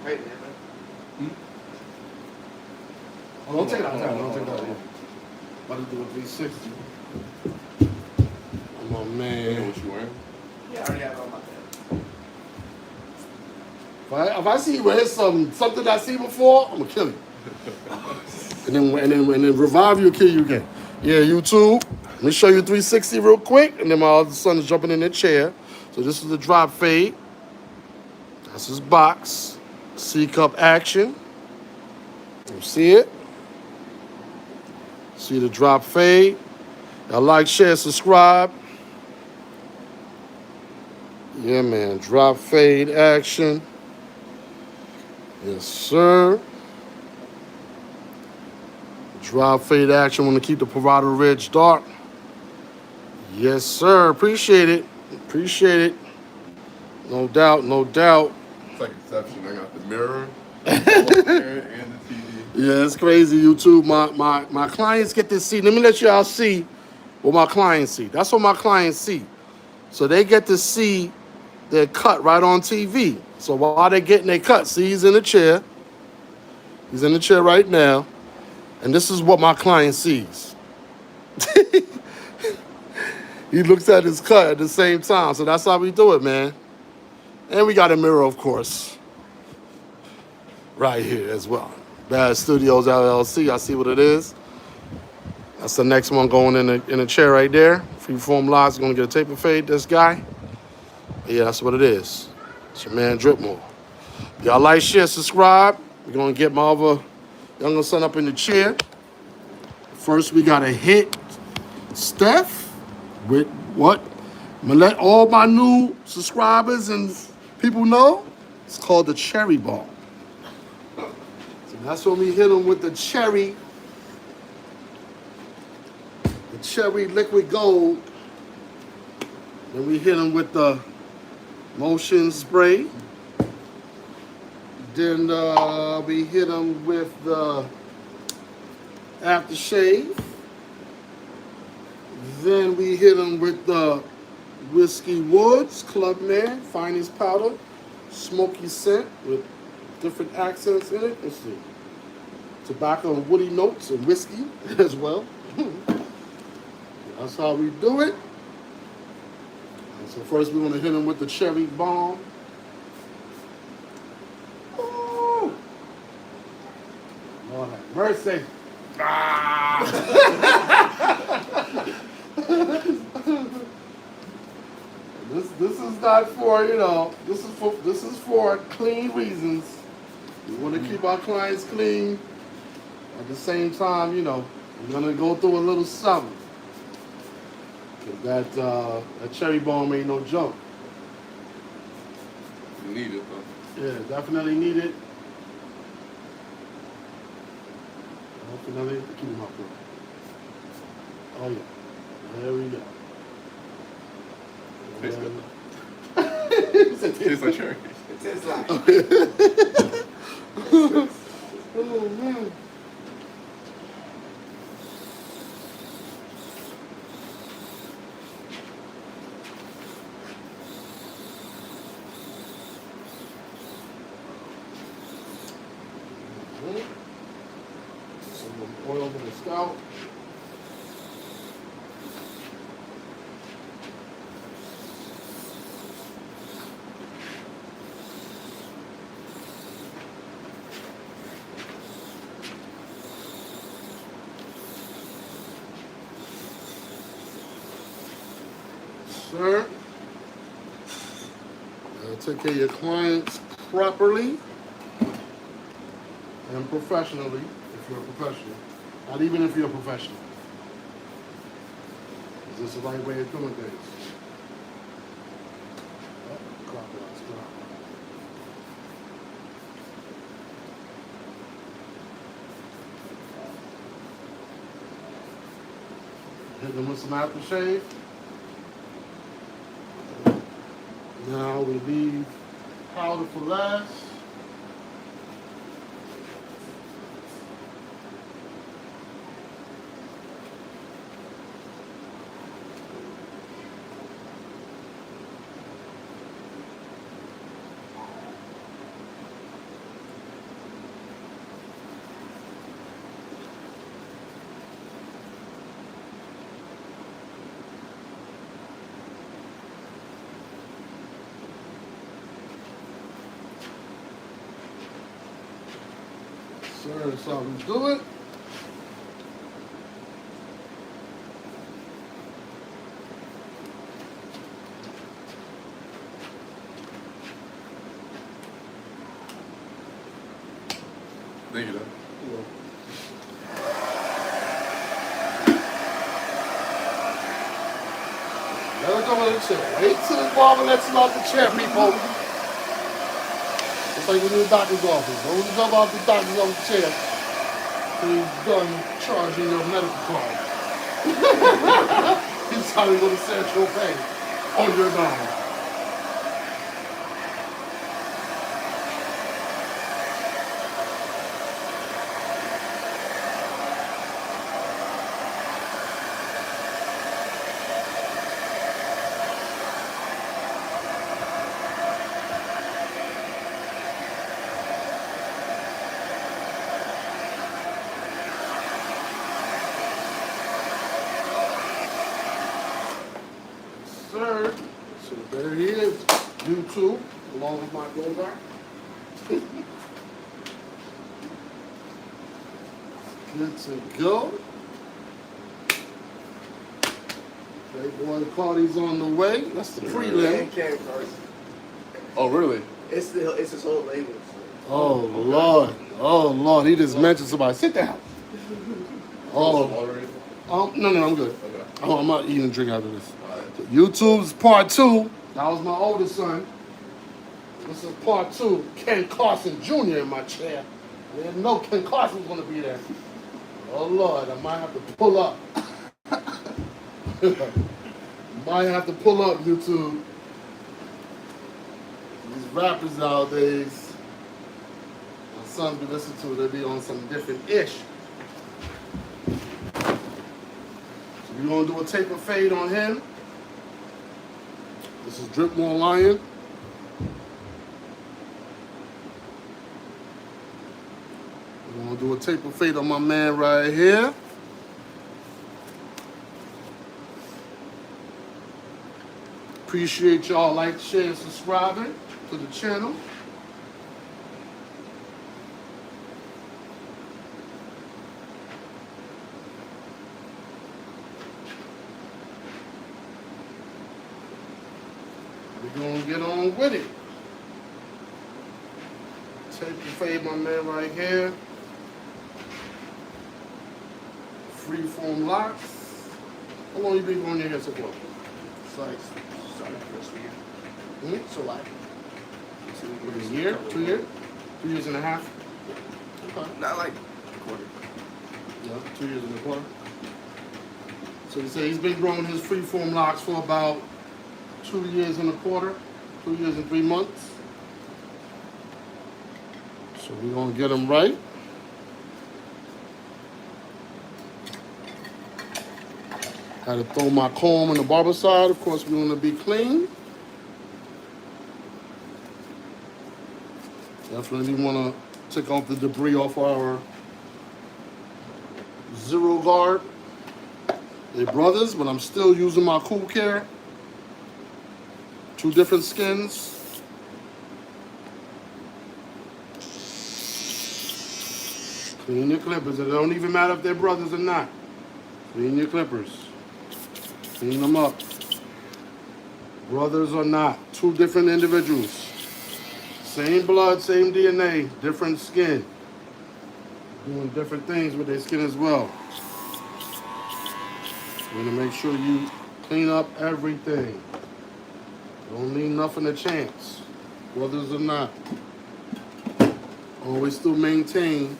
Right, man. Oh, don't take that out. Don't take that out. About to do a 360. Come on, You know man. what you wearing? Yeah, I already have it on my bed. If I see where it's something I see before, I'm gonna kill you. and then revive you and kill you again. Yeah, YouTube. Let me show you 360 real quick, and then my other son is jumping in the chair. So this is the drop fade. That's his box. C cup action. You see it? See the drop fade. Y'all like, share, subscribe. Yeah, man. Drop fade action. Yes, sir. Drop fade action. Want to keep the Parado Ridge dark. Yes, sir. Appreciate it. Appreciate it. No doubt. No doubt. It's like Inception. I got the mirror, and the TV. Yeah, it's crazy, YouTube. My clients get to see. Let me let y'all see what my clients see. That's what my clients see. So they get to see their cut right on TV. So while they're getting their cut, see, he's in the chair. He's in the chair right now. And this is what my client sees. He looks at his cut at the same time. So that's how we do it, man. And we got a mirror, of course, right here as well. Bad Studios LLC. I see what it is. That's the next one going in the chair right there. Freeform Locs going to get a taper fade, this guy. Yeah, that's what it is. It's your man DripMoor. Y'all like, share, subscribe. We're going to get my other younger son up in the chair. First, we got to hit Steph with what? I'm going to let all my new subscribers and people know. It's called the cherry bomb. So that's when we hit them with the cherry liquid gold. Then we hit them with the motion spray. Then we hit them with the aftershave. Then we hit them with the Whiskey Woods Clubman Finest Powder, smoky scent with different accents in it. Let's see, tobacco and woody notes and whiskey as well. That's how we do it. And so first we want to hit them with the cherry bomb. Ooh. Lord have mercy. Ah. This is not for, this is for clean reasons. We want to keep our clients clean. At the same time, we're gonna go through a little something. That cherry bomb ain't no joke. You need it though. Yeah, definitely need it. Definitely keep them up there. Oh yeah, there we go. Tastes good. It Tastes like cherry. It tastes like. Oh man. Some oil for the scalp. Sir, take care of your clients properly and professionally, if you're a professional. Not even if you're a professional. Is this the right way of doing things? Hit them with some aftershave. Now we leave powder for last. Sir, that's how we do it. Thank you, Dad. Let it go with the chair. Wait till the barber lets you off the chair, people. It's like in the doctor's office. Don't jump off the doctor's office chair till he's done charging your medical card. He's trying to go to Central Pay on your dime. Sir. So there he is. YouTube, along with my brother. Good to go. Playboy Cardi's on the way. That's the prelim. Came first. Oh, really? It's his whole label. Oh Lord. Oh Lord. He just mentioned somebody. Sit down. Oh. No, I'm good. Okay. Oh, I'm not eating and drinking after this. YouTube's part 2. That was my oldest son. This is part 2. Ken Carson Jr. in my chair. I didn't know Ken Carson was going to be there. Oh Lord, I might have to pull up. Might have to pull up, YouTube. These rappers nowadays, my sons be listening to, they be on some different ish. So we're going to do a taper fade on him. This is DripMoor Lion. We're going to do a taper fade on my man right here. Appreciate y'all like, share, and subscribing to the channel. We're going to get on with it. Take the fade, my man, right here. Freeform locks. How long you been going your hair so far? It's like, started first year. Hmm? So like, A year? 2 years? 2 years and a half? Okay. not like a quarter. Yeah, 2 years and a quarter. So you say he's been growing his freeform locks for about 2 years and a quarter, 2 years and 3 months. So we're gonna get him right. Had to throw my comb on the barber side. Of course, we want to be clean. Definitely want to take off the debris off our Zero Guard. They're brothers, but I'm still using my Cool Care. 2 different skins. Clean your clippers. It don't even matter if they're brothers or not. Clean your clippers. Clean them up. Brothers or not. 2 different individuals. Same blood, same DNA, different skin. Doing different things with their skin as well. You want to make sure you clean up everything. Don't leave nothing to chance. brothers or not, always still maintain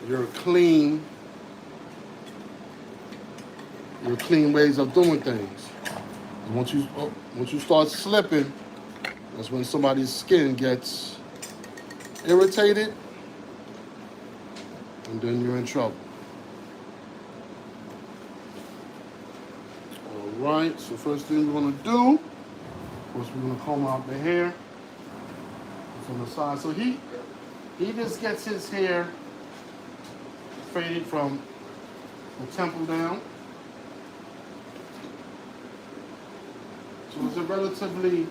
your clean ways of doing things. And once you start slipping, that's when somebody's skin gets irritated, and then you're in trouble. All right, so first thing we're gonna do, of course, we're gonna comb out the hair from the side. So he just gets his hair faded from the temple down. So it's a relatively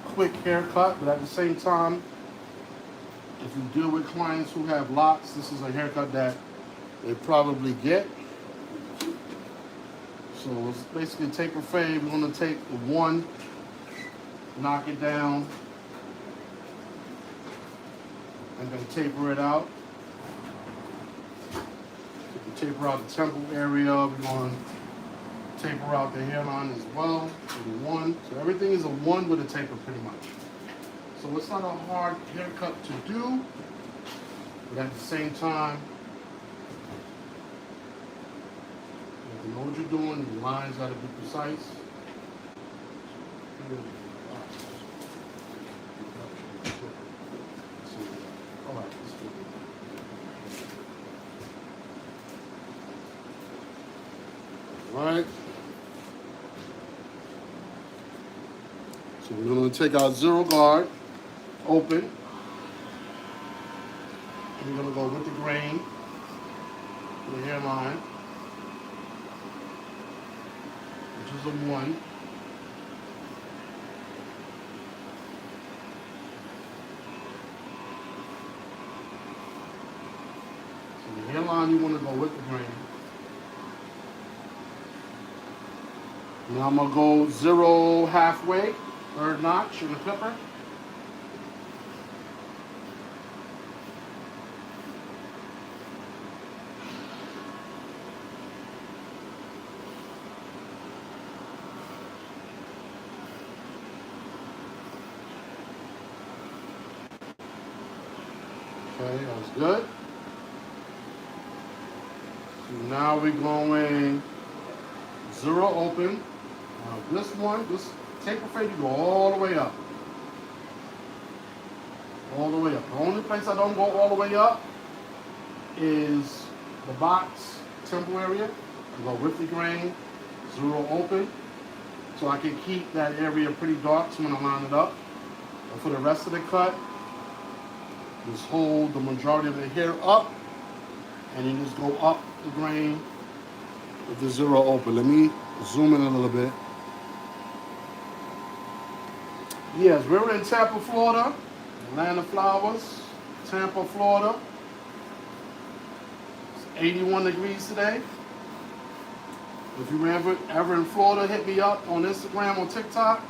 quick haircut, but at the same time, if you deal with clients who have locks, this is a haircut that they probably get. So it's basically taper fade. We're going to take the one, knock it down, and then taper it out. Taper out the temple area. We're going to taper out the hairline as well. So the one. So everything is a one with a taper pretty much. So it's not a hard haircut to do, but at the same time, you have to know what you're doing. The lines got to be precise. All right, let's do it. All right. So we're going to take our zero guard, open. And we're going to go with the grain, the hairline, which is a one. So the hairline, you want to go with the grain. Now I'm going to go zero halfway, third notch in the clipper. Okay, that's good. So now we're going zero open. Now this one, this taper fade, you go all the way up. All the way up. The only place I don't go all the way up is the box temple area. I go with the grain, zero open. So I can keep that area pretty dark so when I line it up. But for the rest of the cut, just hold the majority of the hair up and then just go up the grain with the zero open. Let me zoom in a little bit. Yes, we're in Tampa, Florida, land of flowers, Tampa, Florida. It's 81 degrees today. If you were ever in Florida, hit me up on Instagram or TikTok.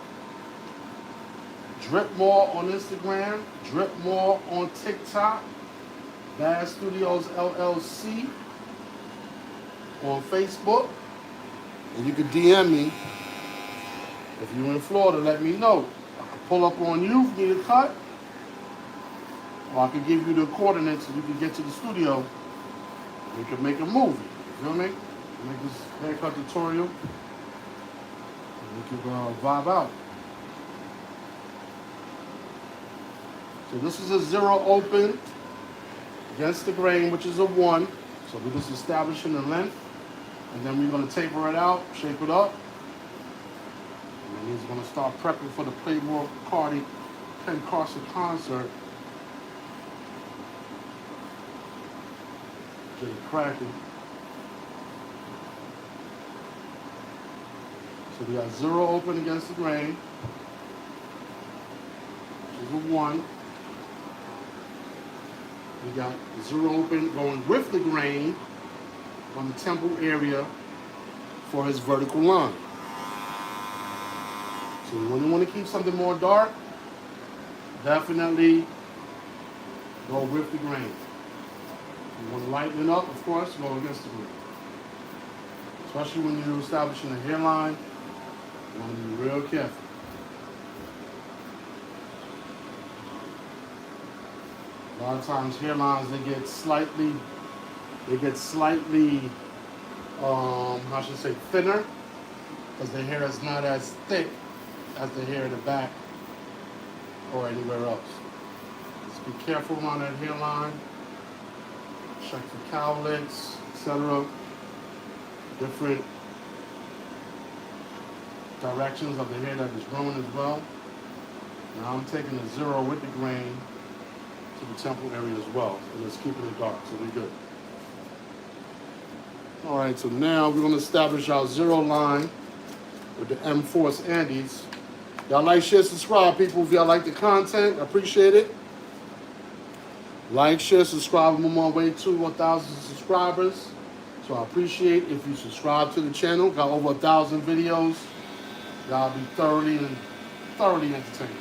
DripMoor on Instagram, DripMoor on TikTok, Bad Studios LLC on Facebook. And you can DM me. If you're in Florida, let me know. I can pull up on you if you need a cut. Or I can give you the coordinates so you can get to the studio. We can make a movie. You feel me? Make this haircut tutorial. And we can vibe out. So this is a zero open against the grain, which is a one. So we're just establishing the length. And then we're going to taper it out, shape it up. And then he's going to start prepping for the Playboy Cardi Ken Carson concert. Get it cracking. So we got zero open against the grain, which is a one. We got zero open going with the grain on the temple area for his vertical line. So when you want to keep something more dark, definitely go with the grain. You want to lighten it up, of course, go against the grain. Especially when you're establishing a hairline, you want to be real careful. A lot of times hairlines, they get slightly, I should say thinner, because the hair is not as thick as the hair in the back or anywhere else. Just be careful on that hairline. Check for cowlicks, etc. Different directions of the hair that is growing as well. Now I'm taking the 0 with the grain to the temple area as well. And just keeping it dark, so we're good. All right, so now we're gonna establish our 0 line with the M-Force Andes. Y'all like, share, subscribe, people. If y'all like the content, I appreciate it. Like, share, subscribe. I'm on my way to 1,000 subscribers. So I appreciate if you subscribe to the channel. Got over 1,000 videos. Y'all be thoroughly entertained.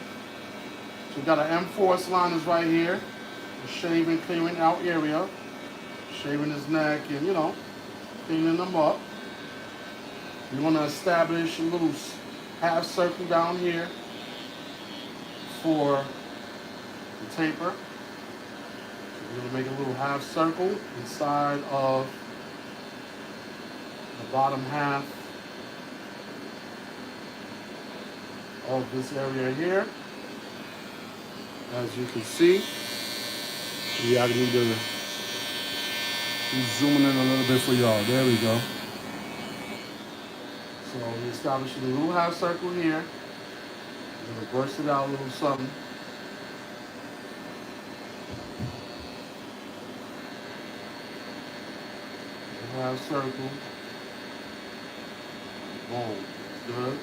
So we got an M-Force line is right here. The shaving, clearing out area. Shaving his neck and, you know, cleaning them up. We want to establish a little half circle down here for the taper. We're going to make a little half circle inside of the bottom half of this area here. As you can see, yeah, I need to zoom in a little bit for y'all. There we go. So we're establishing a little half circle here. We're going to burst it out a little something. Half circle. Boom. Good.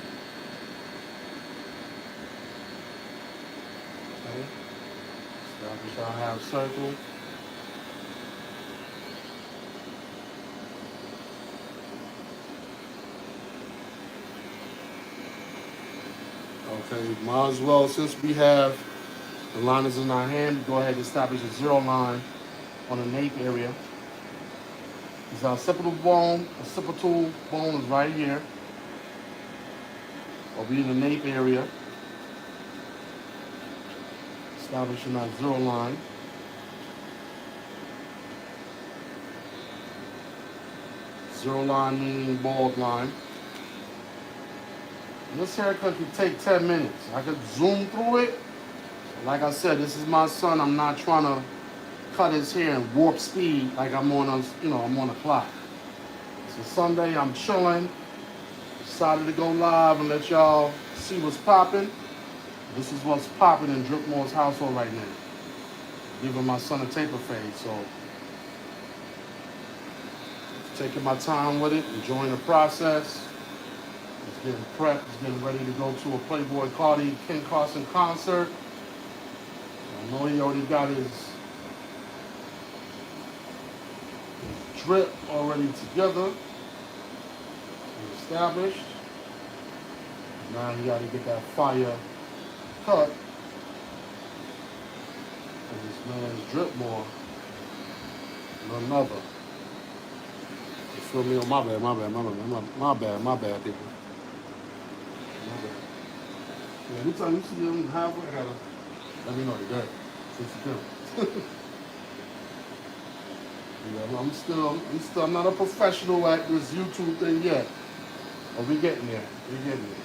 Okay. Establish our half circle. Okay, might as well, since we have the liners in our hand, go ahead and establish a 0 line on the nape area. This our occipital bone is right here. I'll be in the nape area. Establishing that 0 line. Zero line meaning bald line. And this haircut could take 10 minutes. I could zoom through it. Like I said, this is my son. I'm not trying to cut his hair in warp speed like I'm on a clock. It's a Sunday, I'm chilling. Decided to go live and let y'all see what's popping. This is what's popping in DripMoor's household right now. Giving my son a taper fade, so taking my time with it, enjoying the process. He's getting prepped, he's getting ready to go to a Playboy Cardi, Ken Carson concert. I know he already got his drip already together and established. Now you gotta get that fire cut. And this man's DripMoor. None other. You feel me? Oh, my bad, people. My bad. Yeah, anytime you see them halfway, I gotta let me know you're good. Since you're good. Yeah, I'm not a professional at this YouTube thing yet. But we're getting there. We're getting there.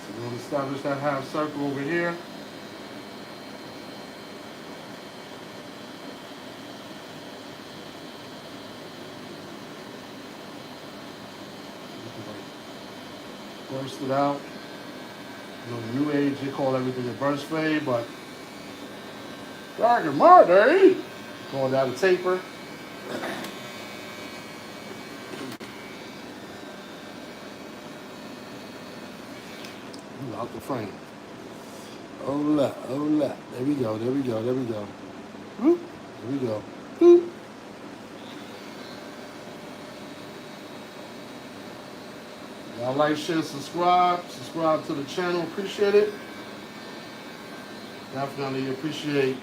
So we're gonna establish that half circle over here. Burst it out. You know, the new age, they call everything a burst fade, but back in my day, call that a taper. Out the frame. Hola. There we go. Whoop. There we go. Whoop. Y'all like, share, subscribe to the channel. Appreciate it. Definitely appreciate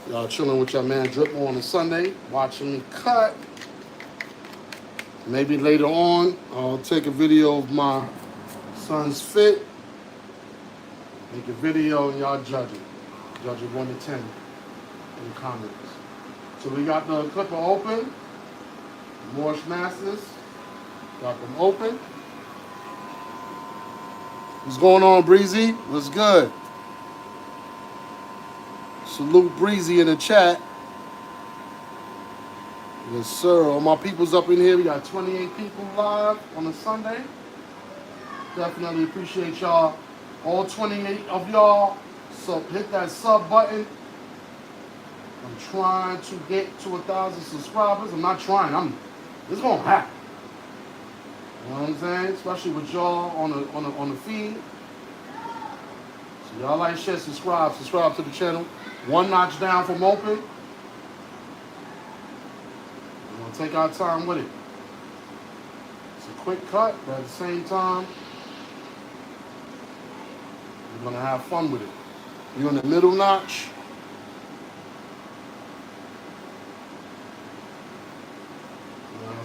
y'all chilling with your man DripMoor on a Sunday, watching me cut. Maybe later on, I'll take a video of my son's fit. Make a video and y'all judge it. Judge it 1 to 10 in the comments. So we got the clipper open. Morse Masters. Got them open. What's going on, Breezy? What's good? Salute Breezy in the chat. Yes, sir. All my people's up in here. We got 28 people live on a Sunday. Definitely appreciate y'all. All 28 of y'all. So hit that sub button. I'm trying to get to 1,000 subscribers. I'm not trying. It's gonna happen. You know what I'm saying? Especially with y'all on the feed. So y'all like, share, subscribe to the channel. 1 notch down from open. We're gonna take our time with it. It's a quick cut, but at the same time, we're gonna have fun with it. You're in the middle notch.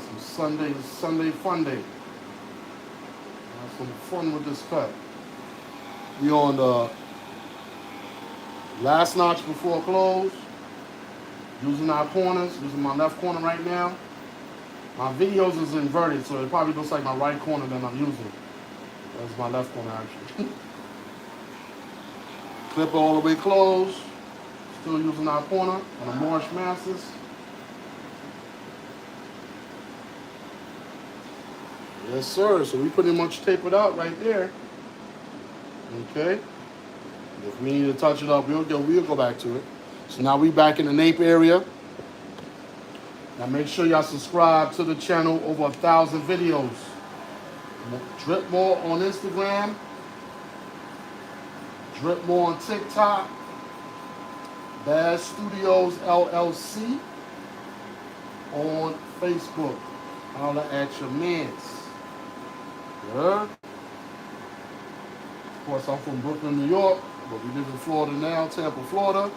Some Sunday fun day. Have some fun with this cut. We on the last notch before close. Using our corners, using my left corner right now. My videos is inverted, so it probably looks like my right corner that I'm using. That's my left corner actually. Clipper all the way closed. Still using our corner on the Morse Masters. Yes, sir. So we pretty much tape it out right there. Okay. If we need to touch it up, we'll go back to it. So now we back in the nape area. Now make sure y'all subscribe to the channel. Over 1,000 videos. DripMoor on Instagram. DripMoor on TikTok. Bad Studios LLC on Facebook. Holla at your mans. Yeah. Of course, I'm from Brooklyn, New York, but we live in Florida now, Tampa, Florida.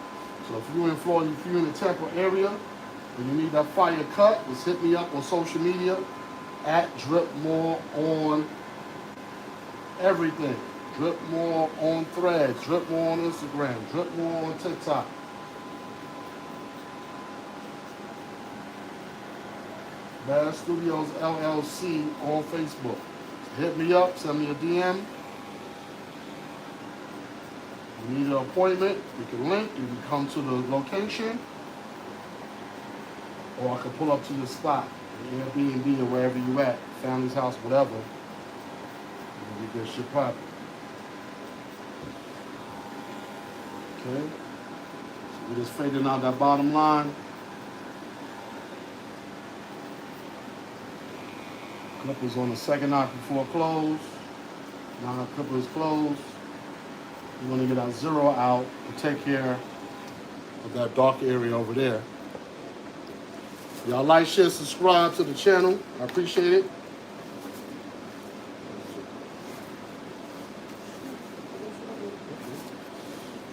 So if you're in Florida, if you're in the Tampa area, and you need that fire cut, just hit me up on social media at DripMoor on everything. DripMoor on Threads, DripMoor on Instagram, DripMoor on TikTok. Bad Studios LLC on Facebook. Hit me up, send me a DM. You need an appointment, you can link, you can come to the location, or I can pull up to your spot, Airbnb or wherever you at, family's house, whatever, and we get shit popping. Okay, so we just fading out that bottom line. Clippers on the second notch before close. Now the clipper is closed. You want to get our zero out and take care of that dark area over there. Y'all like, share, subscribe to the channel. I appreciate it.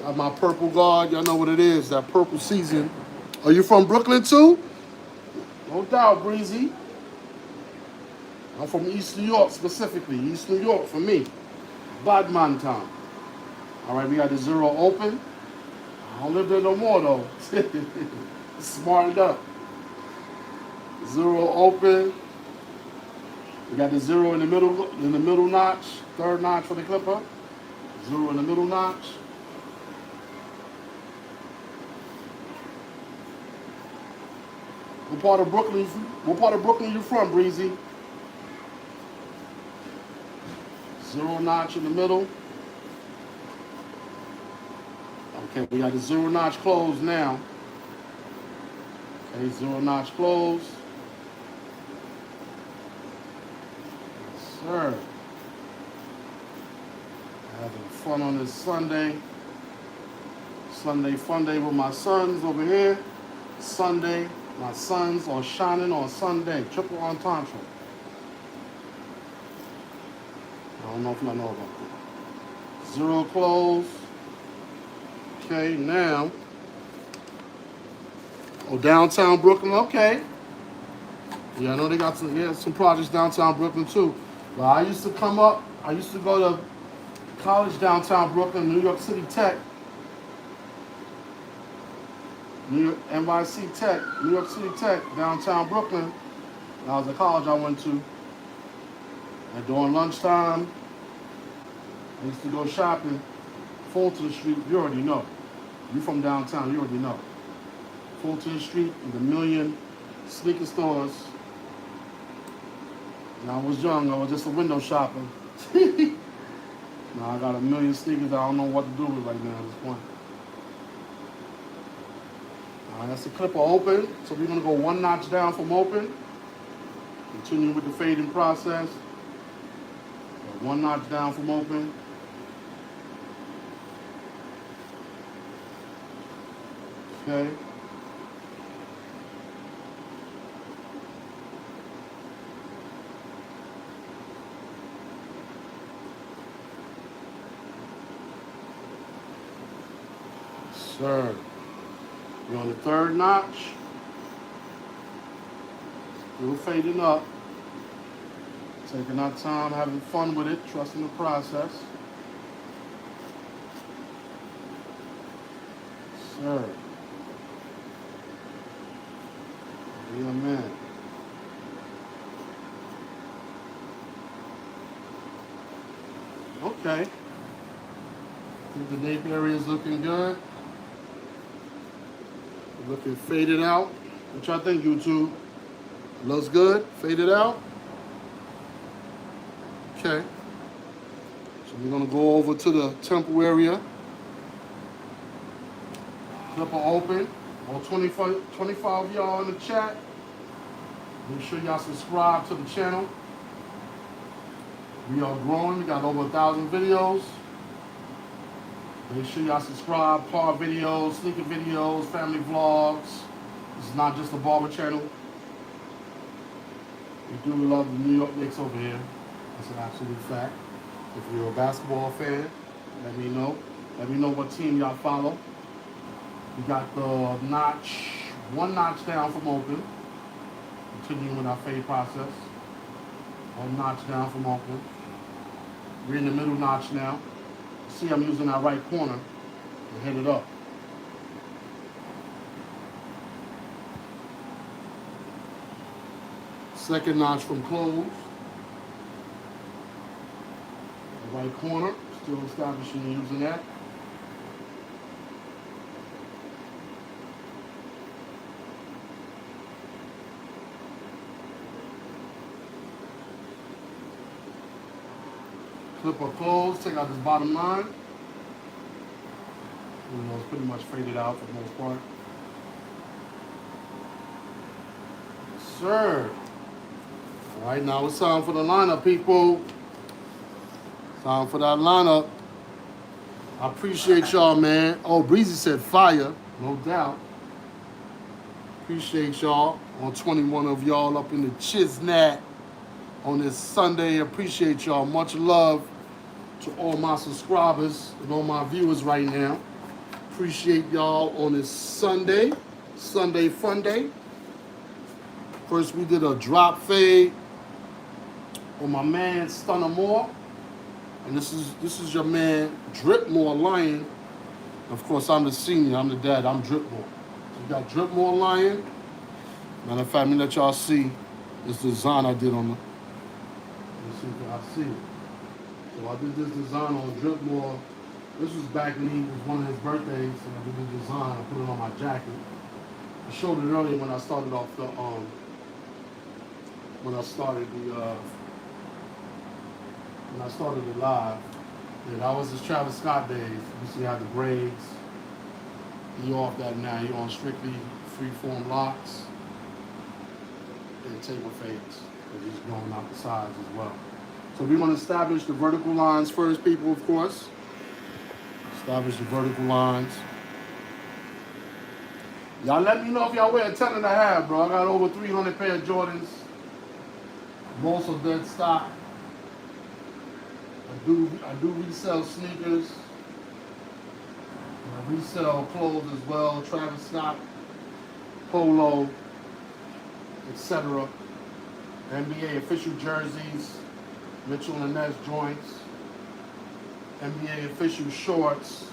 Got my purple guard. Y'all know what it is, that purple season. Are you from Brooklyn too? No doubt, Breezy. I'm from East New York specifically. East New York for me. Badman town. All right, we got the zero open. I don't live there no more though. Smartened up. Zero open. We got the zero in the middle notch. Third notch for the clipper. Zero in the middle notch. What part of Brooklyn you from, Breezy? Zero notch in the middle. Okay, we got the zero notch closed now. Okay, zero notch closed. Yes, sir. Having fun on this Sunday. Sunday fun day with my sons over here. Sunday, my sons are shining on Sunday. Triple entendre. I don't know if y'all know about that. Zero close. Okay, now. Oh, downtown Brooklyn, okay. Yeah, I know they got some projects downtown Brooklyn too. But I used to come up, I used to go to college downtown Brooklyn, New York City Tech, New York, NYC Tech, New York City Tech, downtown Brooklyn. That was the college I went to. And during lunchtime, I used to go shopping, Fulton Street, you already know. You from downtown, you already know. Fulton Street, and the million sneaker stores. When I was young, I was just a window shopper. Now I got a million sneakers I don't know what to do with right now at this point. Alright, that's the clipper open. So we're gonna go one notch down from open. Continue with the fading process. Go one notch down from open. Okay. Sir. You're on the third notch. Still fading up. Taking our time, having fun with it, trusting the process. Sir. Yeah, man. Okay. I think the nape area is looking good. Looking faded out. What y'all think, YouTube? Looks good? Faded out? Okay. So we're gonna go over to the temple area. Clipper open. All 25 of y'all in the chat. Make sure y'all subscribe to the channel. We are growing. We got over 1,000 videos. Make sure y'all subscribe. Car videos, sneaker videos, family vlogs. This is not just a barber channel. We do love the New York Knicks over here. That's an absolute fact. If you're a basketball fan, let me know. Let me know what team y'all follow. We got the notch, one notch down from open. Continuing with our fade process. One notch down from open. We're in the middle notch now. See, I'm using that right corner to hit it up. Second notch from close. The right corner, still establishing and using that. Clip or close, take out this bottom line. You know, it's pretty much faded out for the most part. Yes, sir. All right, now it's time for the lineup, people. Time for that lineup. I appreciate y'all, man. Oh, Breezy said fire, no doubt. Appreciate y'all. On 21 of y'all up in the Chiznat on this Sunday. Appreciate y'all. Much love to all my subscribers and all my viewers right now. Appreciate y'all on this Sunday fun day. First, we did a drop fade on my man Stunner Moore, and this is your man DripMoor Lion. Of course, I'm the senior. I'm the dad. I'm DripMoor. So you got DripMoor Lion. Matter of fact, let me let y'all see this design I did on the. Let's see if I see it. So I did this design on DripMoor. This was back when it was one of his birthdays, and I did the design. I put it on my jacket. I showed it earlier when I started off the when I started the live. Yeah, that was his Travis Scott days. You see how the braids. He off that now. He on strictly freeform locks and taper fades. And he's going out the sides as well. So we want to establish the vertical lines first, people, of course. Establish the vertical lines. Y'all let me know if y'all wear a 10 and a half, bro. I got over 300 pair of Jordans. Most of dead stock. I do resell sneakers. I resell clothes as well. Travis Scott, Polo, etc. NBA official jerseys. Mitchell and Ness joints, NBA official shorts.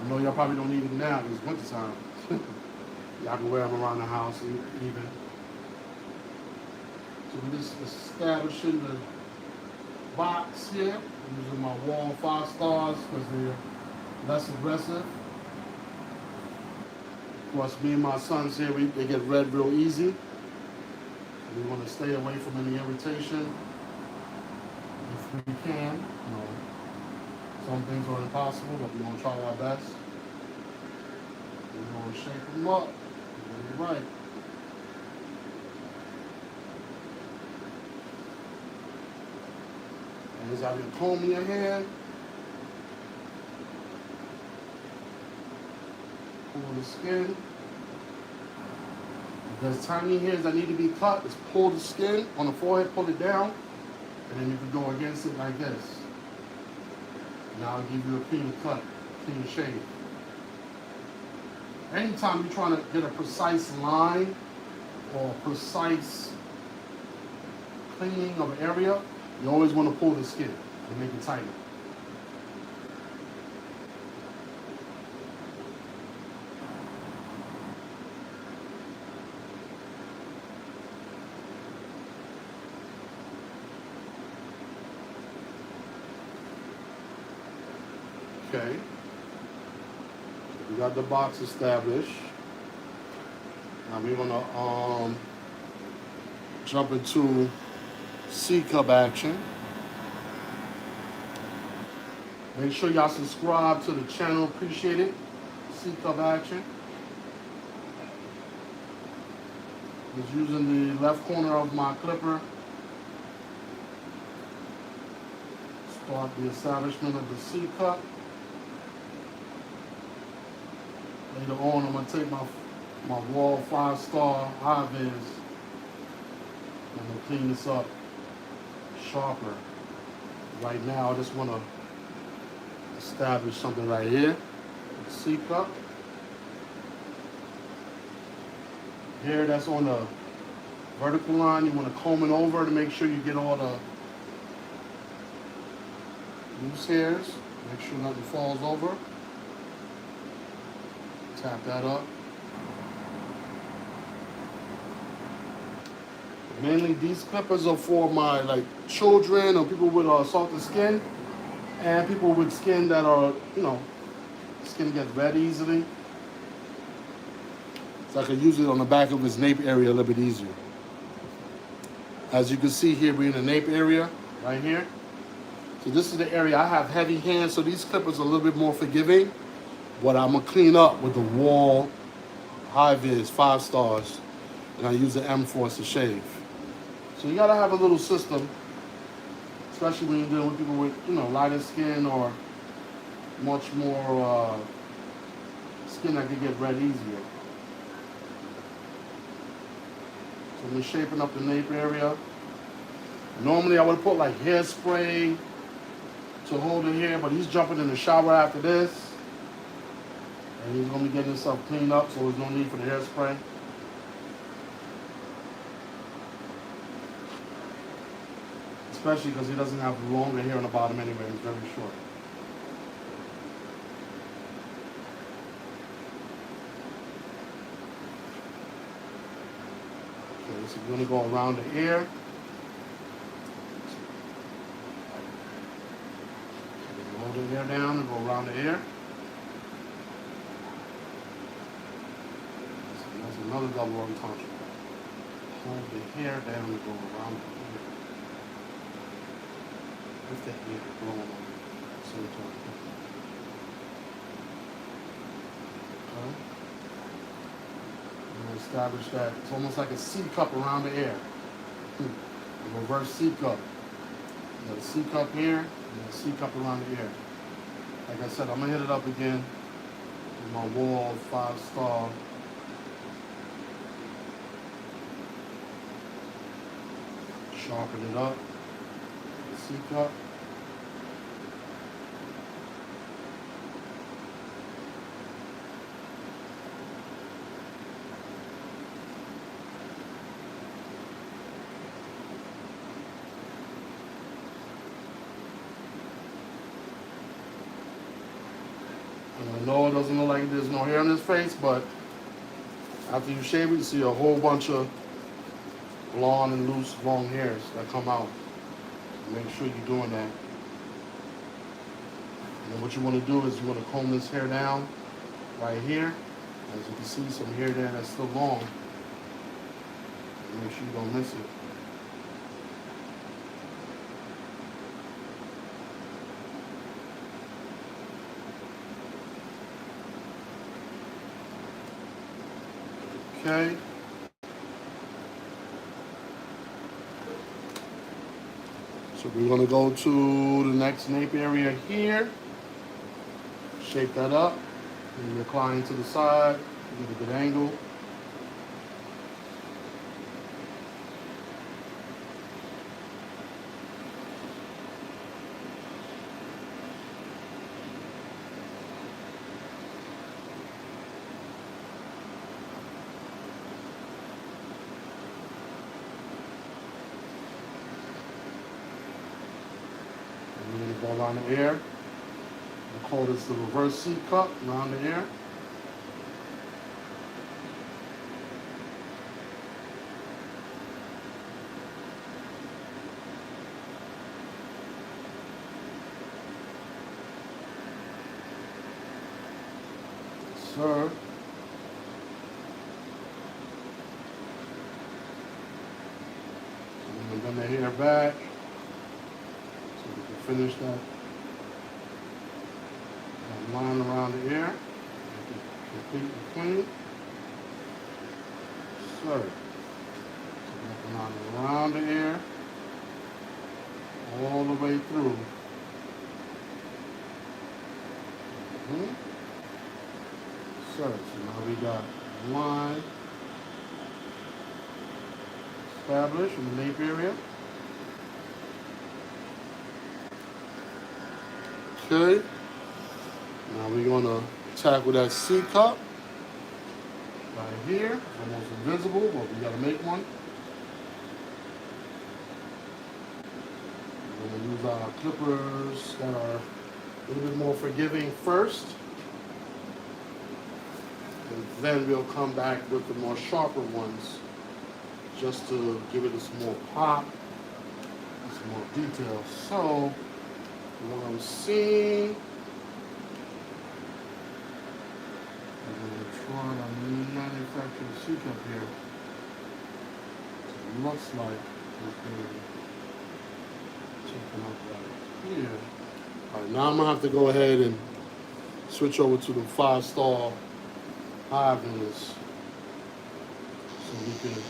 I know y'all probably don't need them now because it's wintertime. Y'all can wear them around the house even. So we're just establishing the box here. I'm using my wall 5 stars because they're less aggressive. Of course, me and my sons here, they get red real easy. We want to stay away from any irritation if we can. You know, some things are impossible, but we're going to try our best. We're going to shape them up. Get it right. And as I comb your hair, pull the skin. If there's tiny hairs that need to be cut, just pull the skin on the forehead, pull it down, and then you can go against it like this. Now I'll give you a clean cut, clean shave. Anytime you're trying to get a precise line or precise cleaning of an area, you always want to pull the skin and make it tighter. Okay. We got the box established. Now we're gonna jump into C cup action. Make sure y'all subscribe to the channel. Appreciate it. C cup action. Just using the left corner of my clipper. Start the establishment of the C cup. Later on, I'm going to take my wall 5-star high vis. I'm going to clean this up sharper. Right now, I just want to establish something right here. C cup. Here, that's on the vertical line. You want to comb it over to make sure you get all the loose hairs. Make sure nothing falls over. Tap that up. Mainly these clippers are for my children or people with salted skin and people with skin that are, skin gets red easily. So I can use it on the back of his nape area a little bit easier. As you can see here, we're in the nape area right here. So this is the area I have heavy hands, so these clippers are a little bit more forgiving. What I'm gonna clean up with the wall high vis 5 stars, and I use the M-Force to shave. So you gotta have a little system, especially when you're dealing with people with lighter skin or much more skin that can get red easier. So I'm just shaping up the nape area. Normally I would put hairspray to hold it here, but he's jumping in the shower after this. And he's going to be getting himself cleaned up, so there's no need for the hairspray. Especially because he doesn't have longer hair on the bottom anyway, it's very short. Okay, so we're going to go around the ear. Hold the hair down and go around the ear. Another double entendre. Hold the hair down and go around the ear. Lift that ear going on at the same time. Okay. I'm going to establish that. It's almost like a C cup around the ear. A reverse C cup. You got a C cup here and a C cup around the ear. Like I said, I'm going to hit it up again with my wall 5-star. Sharpen it up. C cup. And I know it doesn't look like there's no hair on his face, but after you shave it, you see a whole bunch of blonde and loose long hairs that come out. Make sure you're doing that. And then what you want to do is you want to comb this hair down right here. As you can see, some hair there that's still long. Make sure you don't miss it. Okay. So we're going to go to the next nape area here. Shape that up. And recline to the side. Get a good angle. Go around the air. We call this the reverse C cup around the air. Yes, sir. So we're gonna hair back. Finish that line around the ear. Completely clean. So, around the ear, all the way through. So now we got a line established in the nape area. Okay, now we're going to tackle that C cup right here. It's almost invisible, but we got to make one. We're going to use our clippers that are a little bit more forgiving first. And then we'll come back with the more sharper ones just to give it some more pop and some more detail. So, what I'm seeing, I'm going to try to manufacture the C cup here. So it looks like it's going to taken up right here. All right, now I'm going to have to go ahead and switch over to the 5-star high vis so we can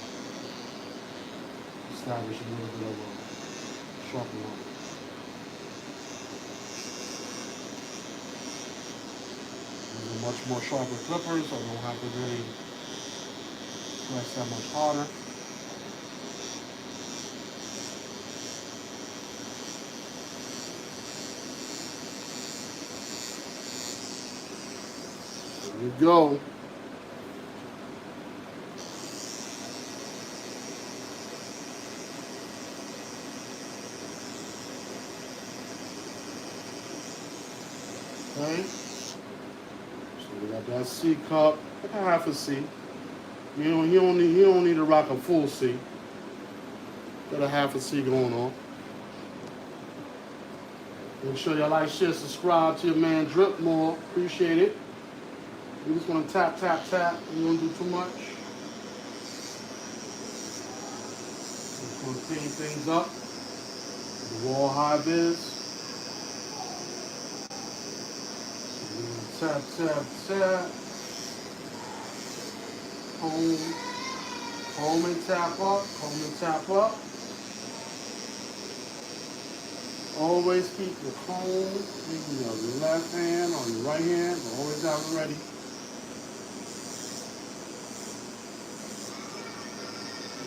establish a little bit of a sharper line. Much more sharper clippers, so I don't have to really press that much harder. There we go. Okay. We got that C cup, like a half a C. You don't need to rock a full C. Got a half a C going on. Make sure y'all like, share, subscribe to your man DripMoor. Appreciate it. We just want to tap, tap, tap. We don't do too much. Just want to clean things up. The wall high vis. Tap, tap, tap. Comb and tap up. Comb and tap up. Always keep your comb in your left hand or your right hand. Always have it ready.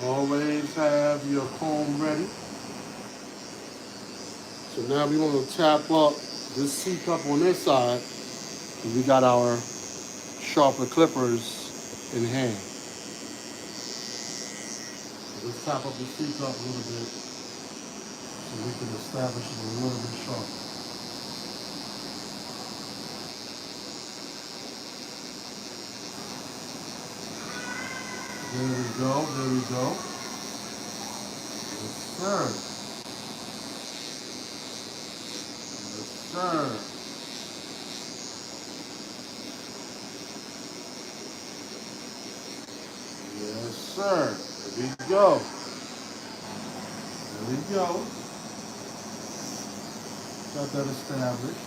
Always have your comb ready. So now we want to tap up this C cup on this side. We got our sharper clippers in hand. So let's tap up the C cup a little bit so we can establish it a little bit sharper. There we go, there we go. Yes, sir. Yes, sir. Yes, sir. There we go. There we go. Got that established.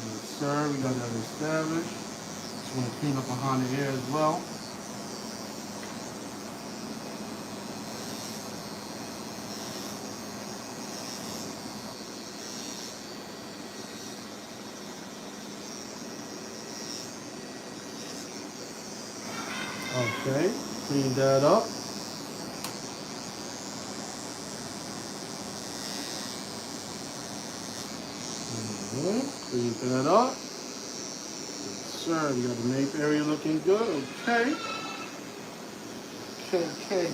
Yes, sir. We got that established. Just want to clean up behind the ear as well. Okay, clean that up. Clean that up. Yes, sir. We got the nape area looking good. Okay. Okay.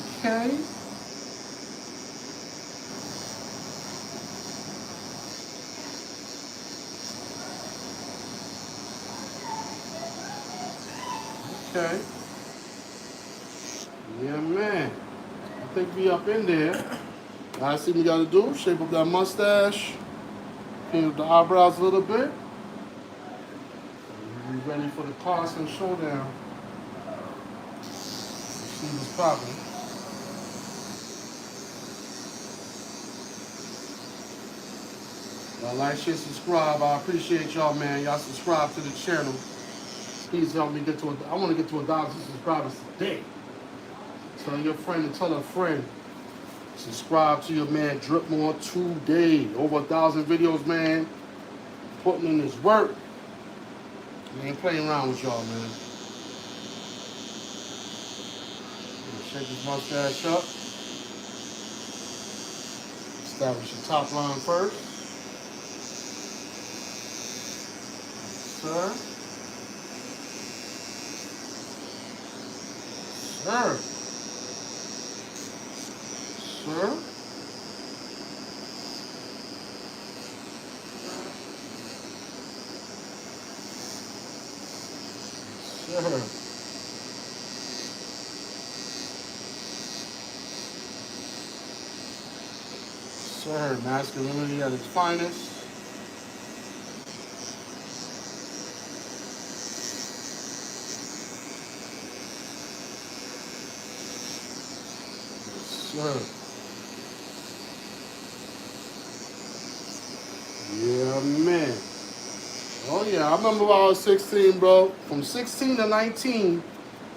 Okay. Yeah, man. I think we up in there. Last thing we gotta do, shape up that mustache, clean up the eyebrows a little bit. We'll be ready for the Carson showdown. Let's see what's popping. Y'all like, share, subscribe. I appreciate y'all, man. Y'all subscribe to the channel. Please help me get to I want to get to 1,000 subscribers today. Tell your friend and tell a friend. Subscribe to your man DripMoor today. Over 1,000 videos, man. Putting in his work. I ain't playing around with y'all, man. Shake this mustache up. Establish your top line first. Sir. Sir. Sir. Sir. Sir, masculinity at its finest. Sir. Yeah, man. Oh, yeah. I remember when I was 16, bro. From 16 to 19,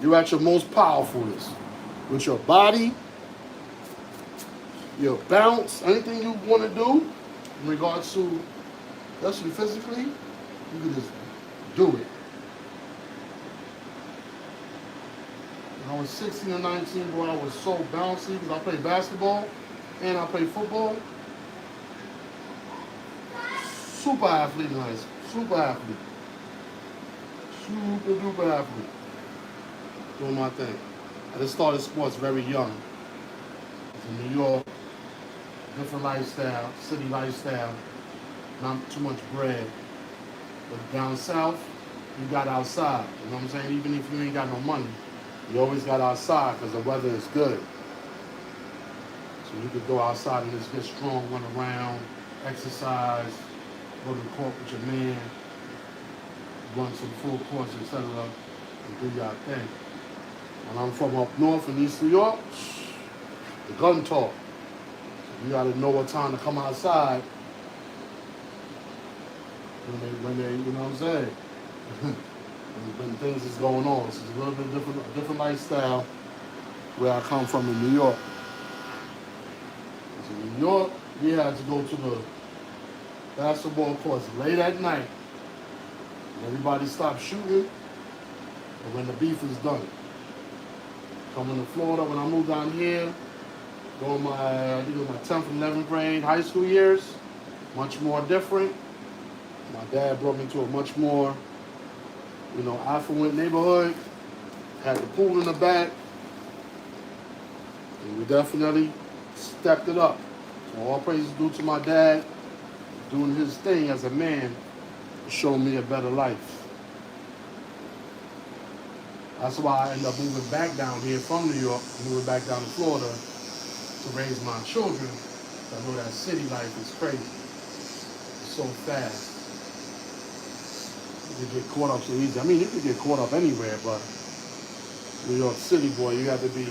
you're at your most powerfulness. With your body, your bounce, anything you want to do in regards to, especially physically, you can just do it. When I was 16 or 19, bro, I was so bouncy because I played basketball and I played football. Super athlete in high school. Super athlete. Super duper athlete. Doing my thing. I just started sports very young. In New York, different lifestyle, city lifestyle, not too much bread. But down south, you got outside. You know what I'm saying? Even if you ain't got no money, you always got outside because the weather is good. So you could go outside and just get strong, run around, exercise, go to the court with your man, run some full course, etc., and do your thing. When I'm from up north in East New York, the gun talk. So you gotta know what time to come outside when they you know what I'm saying? when things is going on. So it's a little bit different lifestyle where I come from in New York. So in New York, we had to go to the basketball courts late at night. Everybody stopped shooting, and when the beef is done. Coming to Florida, when I moved down here, during my 10th and 11th grade high school years, much more different. My dad brought me to a much more, affluent neighborhood. Had the pool in the back, and we definitely stepped it up. So all praises due to my dad doing his thing as a man show me a better life. That's why I ended up moving back down here from New York, moving back down to Florida to raise my children. I know that city life is crazy. It's so fast. You can get caught up so easy. I mean, you can get caught up anywhere, but New York City, boy, you gotta be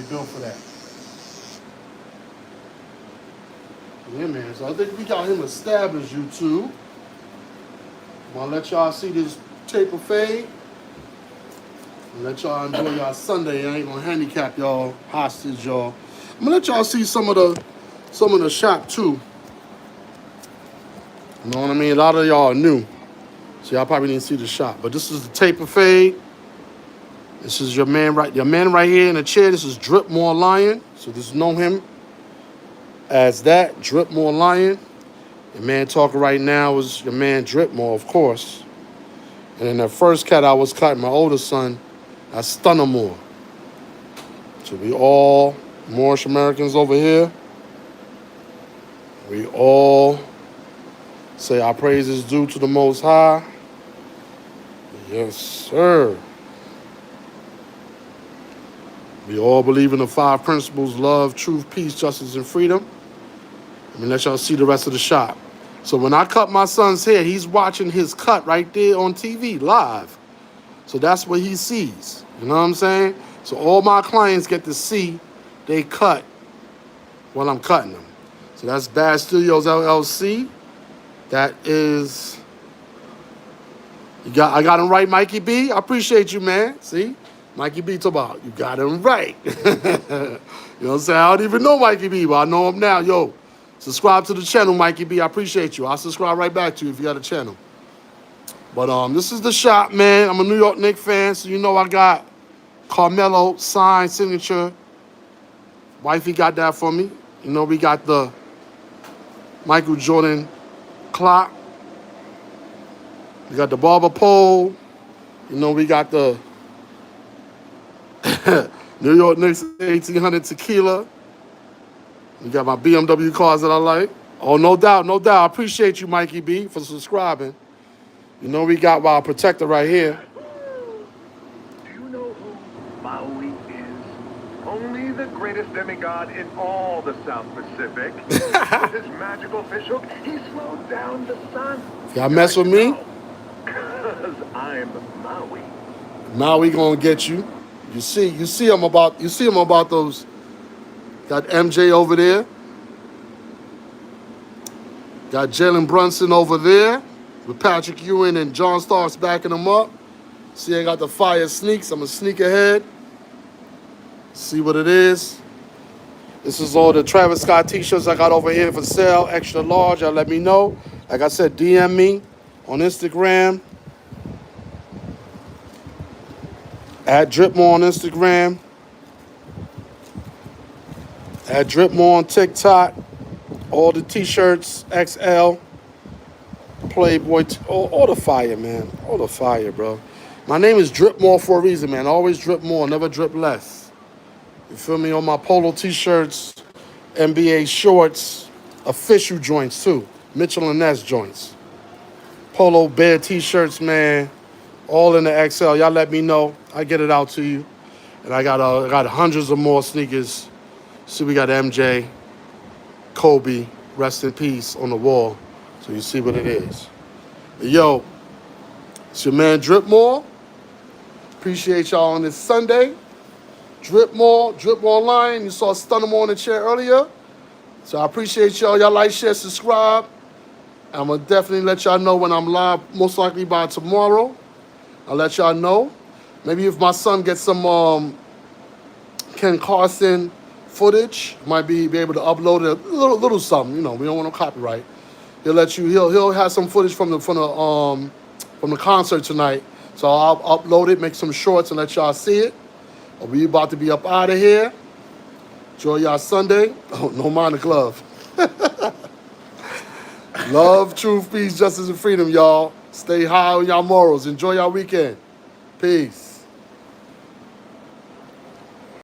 built for that. Yeah, man. So I think we got him established, YouTube. I'm gonna let y'all see this taper fade. And let y'all enjoy y'all Sunday. I ain't gonna handicap y'all hostage, y'all. I'm gonna let y'all see some of the shop too. You know what I mean? A lot of y'all are new, so y'all probably didn't see the shop. But this is the taper fade. This is your man right here in the chair. This is DripMoor Lion. So just know him as that, DripMoor Lion. Your man talking right now is your man DripMoor, of course. And then the first cat I was cutting, my older son, that's DripMoor. So we all Moorish Americans over here. We all say our praises due to the Most High. Yes, sir. We all believe in the 5 principles: love, truth, peace, justice, and freedom. Let me let y'all see the rest of the shop. So when I cut my son's hair, he's watching his cut right there on TV live. So that's what he sees. You know what I'm saying? So all my clients get to see they cut while I'm cutting them. So that's Bad Studios LLC. That is, I got him right, Mikey B. I appreciate you, man. See? Mikey B talk about, you got him right. You know what I'm saying? I don't even know Mikey B, but I know him now. Yo, subscribe to the channel, Mikey B. I appreciate you. I'll subscribe right back to you if you got a channel. But this is the shop, man. I'm a New York Knicks fan, so you know I got Carmelo signed signature. Wifey got that for me. You know we got the Michael Jordan clock. We got the barber pole. You know we got the New York Knicks 1800 tequila. You got my BMW cars that I like. Oh, no doubt, no doubt. I appreciate you, Mikey B, for subscribing. You know we got our protector right here. Do you know who Maui is? Only the greatest demigod in all the South Pacific. With his magical fish hook, he slowed down the sun. Y'all mess with me? Because I'm Maui. Maui gonna get you. You see him about those. Got MJ over there. Got Jalen Brunson over there with Patrick Ewing and John Starks backing him up. See, I got the fire sneaks. I'm gonna sneak ahead. See what it is. This is all the Travis Scott t-shirts I got over here for sale, extra large. Y'all let me know. Like I said, DM me on Instagram. At DripMoor on Instagram. At DripMoor on TikTok. All the t-shirts, XL, Playboy, all the fire, man. All the fire, bro. My name is DripMoor for a reason, man. Always drip more, never drip less. You feel me? On my polo t-shirts, NBA shorts, official joints too. Mitchell & Ness joints. Polo Bear t-shirts, man. All in the XL. Y'all let me know. I get it out to you. And I got hundreds of more sneakers. See, we got MJ, Kobe, rest in peace, on the wall. So you see what it is. Yo, it's your man DripMoor. Appreciate y'all on this Sunday. DripMoor Lion. You saw DripMoor on the chair earlier. So I appreciate y'all. Y'all like, share, subscribe. I'm going to definitely let y'all know when I'm live, most likely by tomorrow. I'll let y'all know. Maybe if my son gets some Ken Carson footage, might be able to upload it, a little something. You know, we don't want no copyright. He'll have some footage from the concert tonight. So I'll upload it, make some shorts, and let y'all see it. We about to be up out of here. Enjoy y'all Sunday. Oh, no mind the glove. Love, truth, peace, justice, and freedom, y'all. Stay high on y'all morals. Enjoy y'all weekend. Peace.